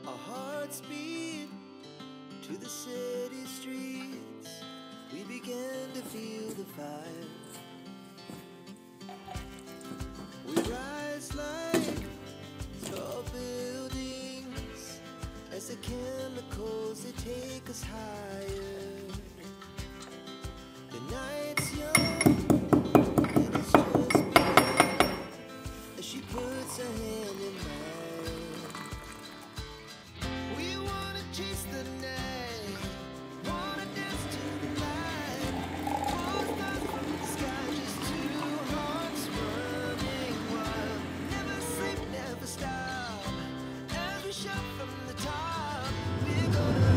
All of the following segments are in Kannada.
Our hearts beat to the city streets. We began to feel the fire. We rise like tall buildings as the chemicals they take us higher. The night's young and it's just begun as she puts her hand in mine. We wanna chase the night, wanna dance to the light. Pull stars from the sky, just two hearts running wild. Never sleep, never stop. As we shout from the top, we're gonna.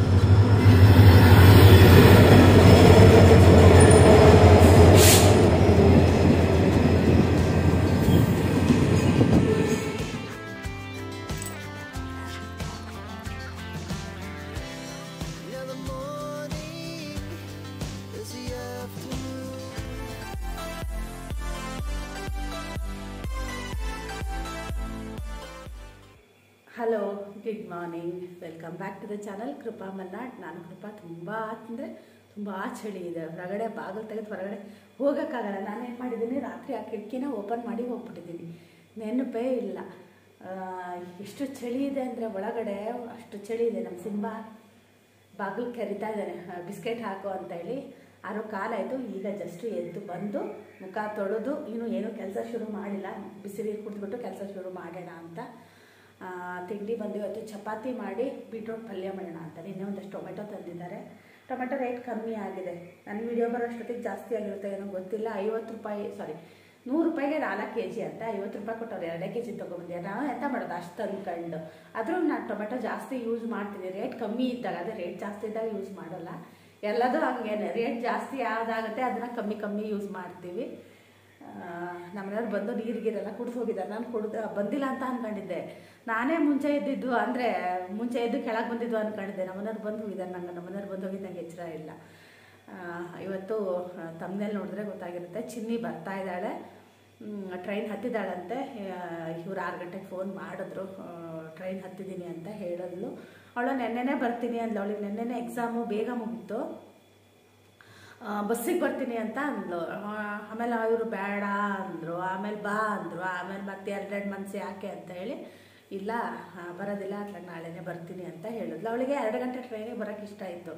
Now the morning is the afternoon. Hello, good morning, welcome back to the channel Krupa Malnad. ನಾನು ಕೃಪಾ. ತುಂಬ ಚಳಿ ಇದೆ. ಹೊರಗಡೆ ಬಾಗಿಲು ತೆಗೆದು ಹೊರಗಡೆ ಹೋಗೋಕ್ಕಾಗಲ್ಲ. ನಾನೇನು ಮಾಡಿದ್ದೀನಿ, ರಾತ್ರಿ ಆ ಕಿಟಕಿನ ಓಪನ್ ಮಾಡಿ ಹೋಗ್ಬಿಟ್ಟಿದ್ದೀನಿ. ನೆನಪೇ ಇಲ್ಲ ಎಷ್ಟು ಚಳಿ ಇದೆ ಅಂದರೆ ಒಳಗಡೆ ಅಷ್ಟು ಚಳಿ ಇದೆ. ನಮ್ಮ ಸಿಂಬಾ ಬಾಗಿಲು ಕರಿತಾ ಇದ್ದಾನೆ, ಬಿಸ್ಕೆಟ್ ಹಾಕು ಅಂತ ಹೇಳಿ. 6 ಕಾಲಾಯಿತು. ಈಗ ಜಸ್ಟ್ ಎದ್ದು ಬಂದು ಮುಖ ತೊಳೆದು ಇನ್ನೂ ಏನೂ ಕೆಲಸ ಶುರು ಮಾಡಿಲ್ಲ. ಬಿಸಿ ನೀರು ಕುಡಿದ್ಬಿಟ್ಟು ಕೆಲಸ ಶುರು ಮಾಡೋಣ ಅಂತ. ತಿಂಡಿ ಬಂದು ಇವತ್ತು ಚಪಾತಿ ಮಾಡಿ ಬೀಟ್ರೋಟ್ ಪಲ್ಯ ಮಾಡೋಣ ಅಂತ. ನಿನ್ನೆ ಒಂದಷ್ಟು ಟೊಮೆಟೊ ತಂದಿದ್ದಾರೆ. ಟೊಮೆಟೊ ರೇಟ್ ಕಮ್ಮಿ ಆಗಿದೆ. ನನ್ನ ವಿಡಿಯೋ ಬರೋಷ್ಟೊತ್ತಿಗೆ ಜಾಸ್ತಿ ಆಗಿರುತ್ತೆ ಏನೋ ಗೊತ್ತಿಲ್ಲ. 100 ರೂಪಾಯಿಗೆ 4 kg ಅಂತ 50 ರೂಪಾಯಿ ಕೊಟ್ಟವ್ರು. 2 kg ತೊಗೊಂಬಂದೆ. ನಾವು ಎಂತ ಮಾಡೋದು ಅಷ್ಟು ತಂದ್ಕೊಂಡು. ಆದರೂ ನಾನು ಟೊಮೆಟೊ ಜಾಸ್ತಿ ಯೂಸ್ ಮಾಡ್ತೀನಿ ರೇಟ್ ಕಮ್ಮಿ ಇದ್ದಾಗ. ಅದೇ ರೇಟ್ ಜಾಸ್ತಿ ಇದ್ದಾಗ ಯೂಸ್ ಮಾಡೋಲ್ಲ. ಎಲ್ಲದೂ ಹಂಗೇನೆ, ರೇಟ್ ಜಾಸ್ತಿ ಯಾವುದಾಗುತ್ತೆ ಅದನ್ನು ಕಮ್ಮಿ ಯೂಸ್ ಮಾಡ್ತೀವಿ. ನಮ್ಮನೆಯವ್ರು ಬಂದು ನೀರಿಗಿರೆಲ್ಲ ಕುಡಿದು ಹೋಗಿದ್ದಾರೆ. ನಾನು ಬಂದಿಲ್ಲ ಅಂತ ಅಂದ್ಕೊಂಡಿದ್ದೆ. ನಾನೇ ಮುಂಚೆ ಎದ್ದು ಕೆಳಗೆ ಬಂದಿದ್ದು ಅಂದ್ಕೊಂಡಿದ್ದೆ. ನಮ್ಮನೆಯವ್ರು ಬಂದು ಹೋಗಿದ್ದಾರೆ. ನಮ್ಮನೆಯವ್ರು ಬಂದು ಹೋಗಿದ್ದು ನಂಗೆ ಎಚ್ಚರ ಇಲ್ಲ. ಇವತ್ತು ತಮ್ಮನೇಲಿ ನೋಡಿದ್ರೆ ಗೊತ್ತಾಗಿರುತ್ತೆ. ಚಿನ್ನಿ ಬರ್ತಾ ಇದ್ದಾಳೆ, ಟ್ರೈನ್ ಹತ್ತಿದ್ದಾಳಂತೆ. ಇವ್ರು 6 ಗಂಟೆಗೆ ಫೋನ್ ಮಾಡಿದ್ರು, ಟ್ರೈನ್ ಹತ್ತಿದ್ದೀನಿ ಅಂತ ಹೇಳಿದ್ಲು. ಅವಳು ನೆನ್ನೆನೇ ಬರ್ತೀನಿ ಅಂದ್ಲು. ಅವಳಿಗೆ ನೆನ್ನೆನೇ ಎಕ್ಸಾಮು ಬೇಗ ಮುಗಿತು. ಬಸ್ಸಿಗೆ ಬರ್ತೀನಿ ಅಂತ ಅಂದ್ಲು. ಆಮೇಲೆ ಇವರು ಬೇಡ ಅಂದರು, ಆಮೇಲೆ ಬಾ ಅಂದರು. ಆಮೇಲೆ ಮತ್ತೆ 2 ಮಂತ್ಸ್ ಯಾಕೆ ಅಂತ ಹೇಳಿ ಇಲ್ಲ ಬರೋದಿಲ್ಲ ಅಂತ ನಾಳೆನೇ ಬರ್ತೀನಿ ಅಂತ ಹೇಳಿದ್ಲು. ಅವಳಿಗೆ 2 ಗಂಟೆ ಟ್ರೈನಿಗೆ ಬರೋಕ್ಕೆ ಇಷ್ಟ ಇತ್ತು.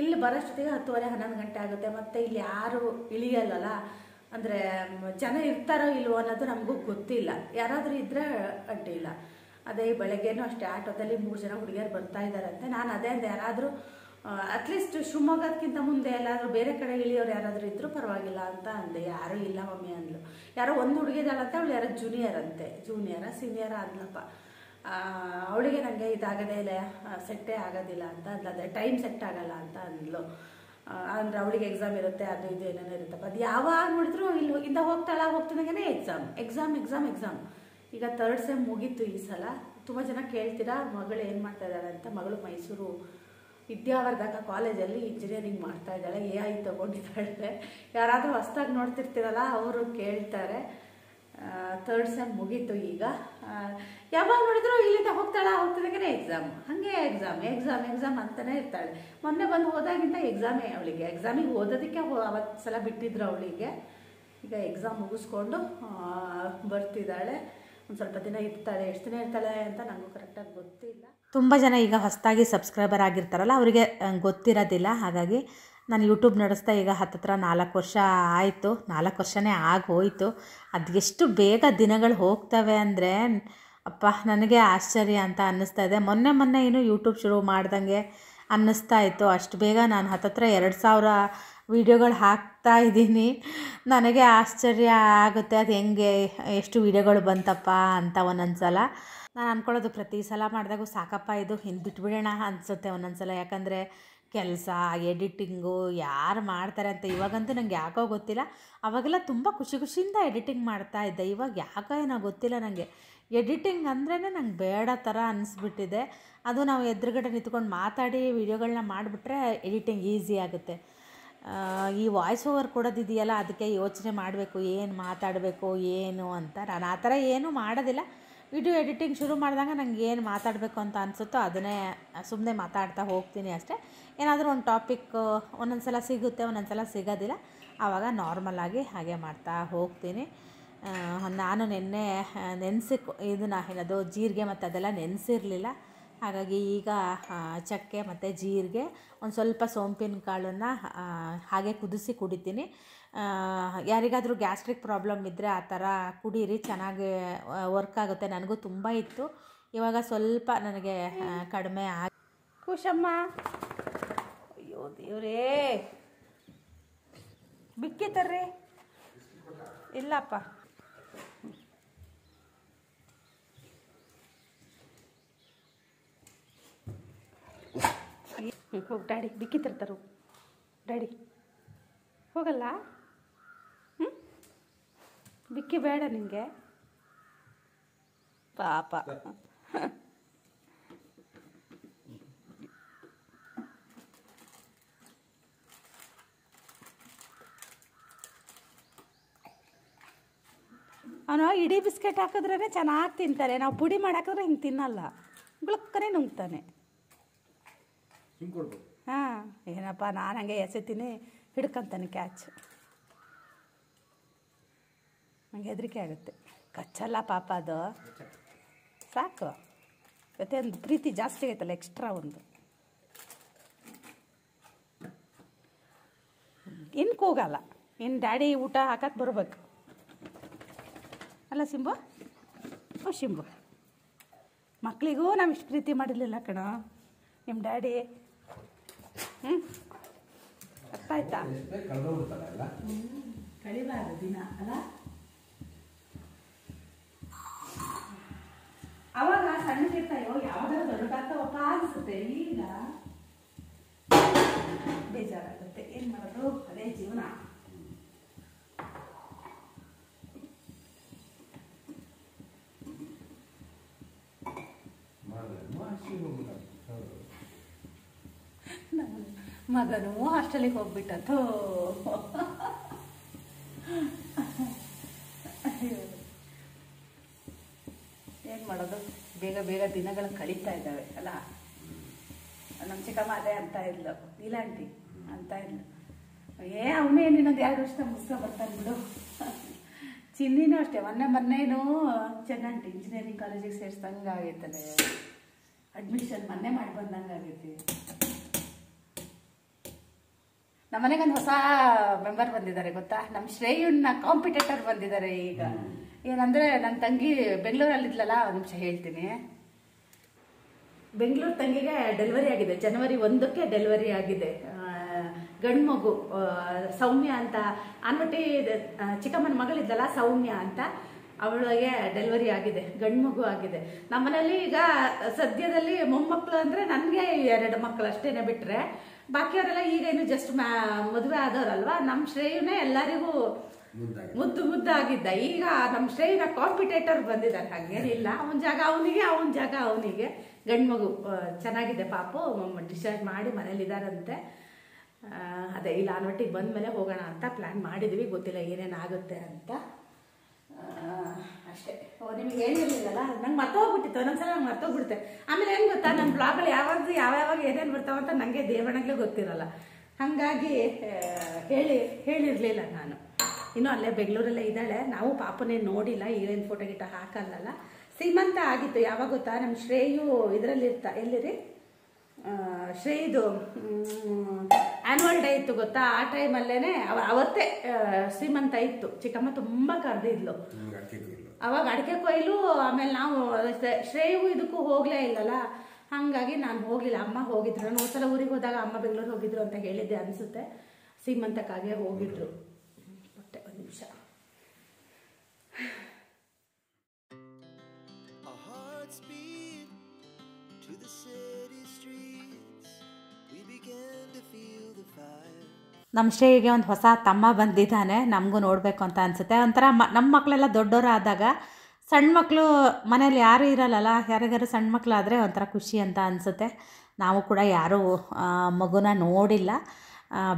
ಇಲ್ಲಿ ಬರೋಷ್ಟೊತ್ತಿಗೆ 10:30 11 ಗಂಟೆ ಆಗುತ್ತೆ. ಮತ್ತು ಇಲ್ಲಿ ಯಾರು ಇಳಿಯಲ್ಲಲ್ಲ, ಅಂದರೆ ಜನ ಇರ್ತಾರೋ ಇಲ್ವೋ ಅನ್ನೋದು ನಮಗೂ ಗೊತ್ತಿಲ್ಲ. ಯಾರಾದರೂ ಇದ್ದರೆ ಅಡ್ಡಿಲ್ಲ. ಅದೇ ಬೆಳಗ್ಗೆನೂ ಅಷ್ಟೇ ಆಟೋದಲ್ಲಿ 3 ಜನ ಹುಡುಗಿಯರು ಬರ್ತಾ ಇದ್ದಾರಂತೆ. ನಾನು ಅದೇ ಅಂದೆ, ಯಾರಾದರೂ ಅಟ್ಲೀಸ್ಟ್ ಶಿವಮೊಗ್ಗದಕ್ಕಿಂತ ಮುಂದೆ ಎಲ್ಲಾದರೂ ಬೇರೆ ಕಡೆ ಇಳಿಯೋರು ಯಾರಾದರೂ ಇದ್ದರೂ ಪರವಾಗಿಲ್ಲ ಅಂತ ಅಂದೆ. ಯಾರೂ ಇಲ್ಲ ಮಮ್ಮಿ ಅಂದ್ಲು. ಯಾರೋ ಒಂದು ಹುಡುಗಿದಾಳಂತೆ, ಅವಳು ಯಾರೋ ಸೀನಿಯರ ಅಂದ್ಲಪ್ಪ. ಅವಳಿಗೆ ನನಗೆ ಇದಾಗದೇ ಇಲ್ಲ, ಸೆಟ್ಟೇ ಆಗೋದಿಲ್ಲ ಅಂತ ಅಂದ್ಲು. ಅದೇ ಟೈಮ್ ಸೆಟ್ ಆಗಲ್ಲ ಅಂತ ಅಂದ್ಲು. ಅಂದರೆ ಅವಳಿಗೆ ಎಕ್ಸಾಮ್ ಇರುತ್ತೆ, ಅದು ಇದು ಏನೇನೋ ಇರುತ್ತಪ್ಪ. ಅದು ಯಾವಾಗ ನೋಡಿದ್ರು ಇಲ್ಲಿಂದ ಹೋಗ್ತಿದ್ದಾಗೇ ಎಕ್ಸಾಮ್. ಈಗ 3rd ಸೆಮ್ ಮುಗೀತು ಈ ಸಲ. ತುಂಬ ಜನ ಕೇಳ್ತೀರಾ ಮಗಳು ಏನು ಮಾಡ್ತಾ ಇದ್ದಾಳೆ ಅಂತ. ಮಗಳು ಮೈಸೂರು ವಿದ್ಯಾವರ್ಧಕ ಕಾಲೇಜಲ್ಲಿ ಇಂಜಿನಿಯರಿಂಗ್ ಮಾಡ್ತಾ ಇದ್ದಾಳೆ. AI ತೊಗೊಂಡಿದ್ದಾಳೆ. ಯಾರಾದರೂ ಹೊಸ್ದಾಗಿ ನೋಡ್ತಿರ್ತೀರಲ್ಲ ಅವರು ಕೇಳ್ತಾರೆ. 3rd ಸೆಮ್ ಮುಗೀತು ಈಗ. ಯಾವಾಗ ನೋಡಿದ್ರು ಇಲ್ಲಿಂದ ಹೋಗ್ತಿದ್ದಾಗೇ ಎಕ್ಸಾಮ್, ಹಾಗೆ ಎಕ್ಸಾಮ್ ಅಂತಲೇ ಇರ್ತಾಳೆ. ಮೊನ್ನೆ ಬಂದು ಹೋದಾಗಿಂದ ಎಕ್ಸಾಮೇ ಅವಳಿಗೆ. ಎಕ್ಸಾಮಿಗೆ ಓದೋದಕ್ಕೆ ಅವತ್ತು ಸಲ ಬಿಟ್ಟಿದ್ರು ಅವಳಿಗೆ. ಈಗ ಎಕ್ಸಾಮ್ ಮುಗಿಸ್ಕೊಂಡು ಬರ್ತಿದ್ದಾಳೆ. ಒಂದು ಸ್ವಲ್ಪ ದಿನ ಇರ್ತಾಳೆ. ಎಷ್ಟು ದಿನ ಇರ್ತಾಳೆ ಅಂತ ನನಗೂ ಕರೆಕ್ಟಾಗಿ ಗೊತ್ತಿಲ್ಲ. ತುಂಬ ಜನ ಈಗ ಹೊಸದಾಗಿ ಸಬ್ಸ್ಕ್ರೈಬರ್ ಆಗಿರ್ತಾರಲ್ಲ, ಅವರಿಗೆ ಗೊತ್ತಿರೋದಿಲ್ಲ. ಹಾಗಾಗಿ ನಾನು ಯೂಟ್ಯೂಬ್ ನಡೆಸ್ತಾ ಈಗ ಹತ್ತತ್ರ 4 ವರ್ಷ ಆಯಿತು. 4 ವರ್ಷನೇ ಆಗೋಯ್ತು. ಅದು ಎಷ್ಟು ಬೇಗ ದಿನಗಳು ಹೋಗ್ತವೆ ಅಂದರೆ ಅಪ್ಪ ನನಗೆ ಆಶ್ಚರ್ಯ ಅಂತ ಅನ್ನಿಸ್ತಾ ಇದೆ. ಮೊನ್ನೆ ಏನು ಯೂಟ್ಯೂಬ್ ಶುರು ಮಾಡ್ದಂಗೆ ಅನ್ನಿಸ್ತಾ ಇತ್ತು. ಅಷ್ಟು ಬೇಗ ನಾನು ಹತ್ತತ್ರ 2000 ವೀಡಿಯೋಗಳು ಹಾಕ್ತಾ ಇದ್ದೀನಿ. ನನಗೆ ಆಶ್ಚರ್ಯ ಆಗುತ್ತೆ, ಅದು ಹೆಂಗೆ ಎಷ್ಟು ವೀಡಿಯೋಗಳು ಬಂತಪ್ಪ ಅಂತ ಒಂದೊಂದು ಸಲ. ನಾನು ಅಂದ್ಕೊಳ್ಳೋದು ಪ್ರತಿ ಸಲ ಮಾಡಿದಾಗೂ ಸಾಕಪ್ಪ ಇದು ಬಿಟ್ಬಿಡೋಣ ಅನಿಸುತ್ತೆ ಒಂದೊಂದು ಸಲ. ಯಾಕಂದರೆ ಕೆಲಸ, ಎಡಿಟಿಂಗು ಯಾರು ಮಾಡ್ತಾರೆ ಅಂತ. ಇವಾಗಂತೂ ನನಗೆ ಯಾಕೋ ಗೊತ್ತಿಲ್ಲ. ಅವಾಗೆಲ್ಲ ತುಂಬ ಖುಷಿಯಿಂದ ಎಡಿಟಿಂಗ್ ಮಾಡ್ತಾಯಿದ್ದೆ. ಇವಾಗ ಯಾಕೋ ಏನೋ ಗೊತ್ತಿಲ್ಲ, ನನಗೆ ಎಡಿಟಿಂಗ್ ಅಂದ್ರೇ ನಂಗೆ ಬೇಡ ಥರ ಅನಿಸ್ಬಿಟ್ಟಿದೆ. ಅದು ನಾವು ಎದುರುಗಡೆ ನಿಂತ್ಕೊಂಡು ಮಾತಾಡಿ ವೀಡಿಯೋಗಳನ್ನ ಮಾಡಿಬಿಟ್ರೆ ಎಡಿಟಿಂಗ್ ಈಸಿ ಆಗುತ್ತೆ. ಈ ವಾಯ್ಸ್ ಓವರ್ ಕೊಡೋದಿದೆಯಲ್ಲ, ಅದಕ್ಕೆ ಯೋಚನೆ ಮಾಡಬೇಕು ಏನು ಮಾತಾಡಬೇಕು ಏನು ಅಂತ. ನಾನು ಆ ಥರ ಏನೂ ಮಾಡೋದಿಲ್ಲ. ವಿಡಿಯೋ ಎಡಿಟಿಂಗ್ ಶುರು ಮಾಡಿದಾಗ ನಂಗೆ ಏನು ಮಾತಾಡಬೇಕು ಅಂತ ಅನಿಸುತ್ತೋ ಅದನ್ನೇ ಸುಮ್ಮನೆ ಮಾತಾಡ್ತಾ ಹೋಗ್ತೀನಿ ಅಷ್ಟೇ. ಏನಾದರೂ ಒಂದು ಟಾಪಿಕ್ ಒಂದೊಂದು ಸಲ ಸಿಗುತ್ತೆ, ಒಂದೊಂದು ಸಲ ಸಿಗೋದಿಲ್ಲ, ಆವಾಗ ನಾರ್ಮಲಾಗಿ ಹಾಗೆ ಮಾಡ್ತಾ ಹೋಗ್ತೀನಿ. ನಾನು ನಿನ್ನೆ ಇದನ್ನು ಏನದು ಜೀರಿಗೆ ಮತ್ತು ಅದೆಲ್ಲ ನೆನೆಸಿರಲಿಲ್ಲ. ಹಾಗಾಗಿ ಈಗ ಚಕ್ಕೆ ಮತ್ತು ಜೀರಿಗೆ ಒಂದು ಸ್ವಲ್ಪ ಸೋಂಪಿನ ಕಾಳನ್ನು ಹಾಗೆ ಕುದಿಸಿ ಕುಡಿತೀನಿ. ಯಾರಿಗಾದರೂ ಗ್ಯಾಸ್ಟ್ರಿಕ್ ಪ್ರಾಬ್ಲಮ್ ಇದ್ದರೆ ಆ ಥರ ಕುಡೀರಿ, ಚೆನ್ನಾಗಿ ವರ್ಕ್ ಆಗುತ್ತೆ. ನನಗೂ ತುಂಬ ಇತ್ತು, ಇವಾಗ ಸ್ವಲ್ಪ ನನಗೆ ಕಡಿಮೆ ಕೂಶಮ್ಮ. ಅಯ್ಯೋ ದೇವ್ರೇ, ಬಿಕ್ಕಿ ತರ್ರಿ. ಇಲ್ಲಪ್ಪ, ಹೋಗಿ ಡ್ಯಾಡಿ ಬಿಕ್ಕಿ ತರ್ತಾರು. ಡ್ಯಾಡಿ ಹೋಗಲ್ಲ, ಬಿಕ್ಕಿ ಬೇಡ ನಿಮಗೆ ಪಾಪ. ಅವನು ಇಡೀ ಬಿಸ್ಕೆಟ್ ಹಾಕಿದ್ರೇ ಚೆನ್ನಾಗಿ ತಿಂತಾರೆ. ನಾವು ಪುಡಿ ಮಾಡಿ ಹಾಕಿದ್ರೆ ಹಿಂಗೆ ತಿನ್ನಲ್ಲ, ಗುಳಕ್ಕನೆ ನುಂಗ್ತಾನೆ. ಹಾಂ, ಏನಪ್ಪ ನಾನು ಹಂಗೆ ಎಸೆತೀನಿ, ಹಿಡ್ಕೊಂತಾನೆ ಕ್ಯಾಚ್. ನನಗೆ ಹೆದರಿಕೆ ಆಗುತ್ತೆ. ಕಚ್ಚಲ್ಲ ಪಾಪ, ಅದು ಸಾಕು. ಜೊತೆ ಒಂದು ಪ್ರೀತಿ ಜಾಸ್ತಿ ಆಯ್ತಲ್ಲ, ಎಕ್ಸ್ಟ್ರಾ ಒಂದು. ಇನ್ನು ಕೂಗಲ್ಲ, ಇನ್ನು ಡ್ಯಾಡಿ ಊಟ ಹಾಕಕ್ಕೆ ಬರ್ಬೇಕು ಅಲ್ಲ ಸಿಂಬು? ಓ ಶಿಂಬು, ಮಕ್ಕಳಿಗೂ ನಾವು ಇಷ್ಟು ಪ್ರೀತಿ ಮಾಡಿರಲಿಲ್ಲ ಕಣೋ ನಿಮ್ಮ ಡ್ಯಾಡಿ. ಅರ್ಥ ಆಯ್ತಾ? ಕಳಿಬಾರ್ದು ದಿನ ಅಲ್ಲ. ಅವಾಗ ಸಣ್ಣದಿರ್ತಾಯೋ ಯಾವ್ದಾದ್ರು ದೊಡ್ಡದಾಗ್ತಾವಪ್ಪ ಅನಿಸುತ್ತೆ, ಈಗ ಬೇಜಾರಾಗುತ್ತೆ. ಏನು ಮಾಡೋದು, ಅದೇ ಜೀವನ. ಮಗನೂ ಹಾಸ್ಟೆಲಿಗೆ ಹೋಗ್ಬಿಟ್ಟೋ. ಏನು ಮಾಡೋದು, ಬೇಗ ಬೇಗ ದಿನಗಳು ಕಳೀತಾ ಇದ್ದಾವೆ ಅಲ್ಲ. ನಮ್ಮ ಚಿಕ್ಕಮ್ಮ ಅದೇ ಅಂತ ಇದ್ಲು, ನೀಲಾಂಟಿ ಅಂತ ಇದ್ಲು, ಅವನೇ ಇನ್ನೊಂದು 2 ವರ್ಷ ಮುಗಿಸ್ಕೊ ಬರ್ತಾನೆ ಬಿಡು. ಚಿನ್ನಿನೂ ಅಷ್ಟೇ, ಮೊನ್ನೆನೂ ಚೆನ್ನಾಗಿ ಇಂಜಿನಿಯರಿಂಗ್ ಕಾಲೇಜಿಗೆ ಸೇರಿಸ್ದಂಗೆ ಆಗೈತದೆ. ಅಡ್ಮಿಷನ್ ಮೊನ್ನೆ ಮಾಡಿ ಬಂದಂಗೆ ಆಗೈತಿ. ನಮ್ಮನೆಗೆ ಒಂದು ಹೊಸ ಮೆಂಬರ್ ಬಂದಿದ್ದಾರೆ ಗೊತ್ತಾ, ನಮ್ಮ ಶ್ರೇಯನ್ನ ಕಾಂಪಿಟೇಟರ್ ಬಂದಿದ್ದಾರೆ ಈಗ. ಏನಂದರೆ ನನ್ನ ತಂಗಿ ಬೆಂಗಳೂರಲ್ಲಿದ್ಲಲ್ಲ, ಒಂದು ನಿಮಿಷ ಹೇಳ್ತೀನಿ. ಬೆಂಗಳೂರು ತಂಗಿಗೆ ಡೆಲಿವರಿ ಆಗಿದೆ, ಜನವರಿ 1ಕ್ಕೆ ಡೆಲಿವರಿ ಆಗಿದೆ. ಗಂಡು ಮಗು ಸೌಮ್ಯ ಅಂತ ಅಂದ್ಬಿಟ್ಟು, ಚಿಕ್ಕಮ್ಮನ ಮಗಳಿದ್ದಲ್ಲ ಸೌಮ್ಯ ಅಂತ, ಅವಳಿಗೆ ಡೆಲಿವರಿ ಆಗಿದೆ, ಗಂಡು ಮಗು ಆಗಿದೆ. ನಮ್ಮನೇಲಿ ಈಗ ಸದ್ಯದಲ್ಲಿ ಮೊಮ್ಮಕ್ಕಳು ಅಂದರೆ ನನಗೆ 2 ಮಕ್ಕಳು ಅಷ್ಟೇನೆ, ಬಿಟ್ಟರೆ ಬಾಕಿಯವರೆಲ್ಲ ಈಗ ಇನ್ನು ಜಸ್ಟ್ ಮದುವೆ ಆದವ್ರಲ್ವಾ. ನಮ್ಮ ಶ್ರೇಯನೇ ಎಲ್ಲರಿಗೂ ಮುದ್ದಾಗಿದ್ದ. ಈಗ ನಮ್ಮ ಶ್ರೇಯನ ಕಾಂಪಿಟೇಟರ್ ಬಂದಿದ್ದಾರೆ, ಹಾಗೇನಿಲ್ಲ. ಅವನ ಜಾಗ ಅವನಿಗೆ, ಅವನ ಜಾಗ ಅವನಿಗೆ. ಗಂಡು ಮಗು ಚೆನ್ನಾಗಿದೆ, ಪಾಪು ಡಿಸ್ಚಾರ್ಜ್ ಮಾಡಿ ಮನೇಲಿದ್ದಾರಂತೆ. ಅದೇ ಇಲ್ಲ ಅನ್ವಟ್ಟಿಗೆ ಬಂದಮೇಲೆ ಹೋಗೋಣ ಅಂತ ಪ್ಲ್ಯಾನ್ ಮಾಡಿದ್ವಿ, ಗೊತ್ತಿಲ್ಲ ಏನೇನಾಗುತ್ತೆ ಅಂತ ಅಷ್ಟೇ. ನಿಮಗೆ ಹೇಳಿರಲಿಲ್ಲಲ್ಲ, ನಂಗೆ ಮರ್ತೋಗ್ಬಿಟ್ಟಿತ್ತು. ಒಂದೊಂದ್ಸಲ ನಂಗೆ ಮರ್ತೋಗ್ಬಿಡುತ್ತೆ. ಆಮೇಲೆ ಏನು ಗೊತ್ತಾ, ನನ್ನ ಬ್ಲಾಗಲ್ಲಿ ಯಾವ್ಯಾವಾಗ ಏನೇನು ಬರ್ತಾವಂತ ನನಗೆ ದೇವಣಗ್ಲೂ ಗೊತ್ತಿರಲ್ಲ. ಹಾಗಾಗಿ ಹೇಳಿರಲಿಲ್ಲ ನಾನು. ಇನ್ನೂ ಅಲ್ಲೇ ಬೆಂಗಳೂರಲ್ಲೇ ಇದ್ದಾಳೆ. ನಾವು ಪಾಪನೇನು ನೋಡಿಲ್ಲ, ಈಗೇನು ಫೋಟೋ ಗಿಟ ಹಾಕಲ್ಲಲ್ಲ. ಸೀಮಂತ ಆಗಿತ್ತು ಯಾವಾಗ ಗೊತ್ತಾ, ನಮ್ಮ ಶ್ರೇಯು ಇದರಲ್ಲಿ ಎಲ್ಲಿರಿ ಶ್ರೇಯದು ಆ್ಯನ್ಯುವಲ್ ಡೇ ಇತ್ತು ಗೊತ್ತಾ, ಆ ಟೈಮಲ್ಲೇ ಅವತ್ತೇ ಶ್ರೀಮಂತ ಇತ್ತು. ಚಿಕ್ಕಮ್ಮ ತುಂಬ ಕರೆದಿದ್ಲು ಅವಾಗ ಅಡಿಕೆ ಕೊಯ್ಲು. ಆಮೇಲೆ ನಾವು ಶ್ರೇಯಗೂ ಇದಕ್ಕೂ ಹೋಗಲೇ ಇಲ್ಲಲ್ಲ, ಹಾಗಾಗಿ ನಾನು ಹೋಗಲಿಲ್ಲ. ಅಮ್ಮ ಹೋಗಿದ್ರು. ನಾನು ಒಂದ್ಸಲ ಊರಿಗೆ ಹೋದಾಗ ಅಮ್ಮ ಬೆಂಗಳೂರು ಹೋಗಿದ್ರು ಅಂತ ಹೇಳಿದ್ದೆ ಅನಿಸುತ್ತೆ. ಸೀಮಂತಕ್ಕಾಗೆ ಹೋಗಿದ್ರು. ಮತ್ತೆ ಒಂದು ನಿಮಿಷ. ನಮ್ಮ ಶ್ರೇಯಿಗೆ ಒಂದು ಹೊಸ ತಮ್ಮ ಬಂದಿದ್ದಾನೆ, ನಮಗೂ ನೋಡಬೇಕು ಅಂತ ಅನಿಸುತ್ತೆ. ಒಂಥರ ನಮ್ಮ ಮಕ್ಕಳೆಲ್ಲ ದೊಡ್ಡವರಾದಾಗ, ಸಣ್ಣ ಮಕ್ಕಳು ಮನೇಲಿ ಯಾರೂ ಇರಲ್ಲಲ್ಲ, ಯಾರಿಗಾರು ಸಣ್ಣ ಮಕ್ಕಳಾದರೆ ಒಂಥರ ಖುಷಿ ಅಂತ ಅನಿಸುತ್ತೆ. ನಾವು ಕೂಡ ಯಾರೂ ಮಗುನ ನೋಡಿಲ್ಲ.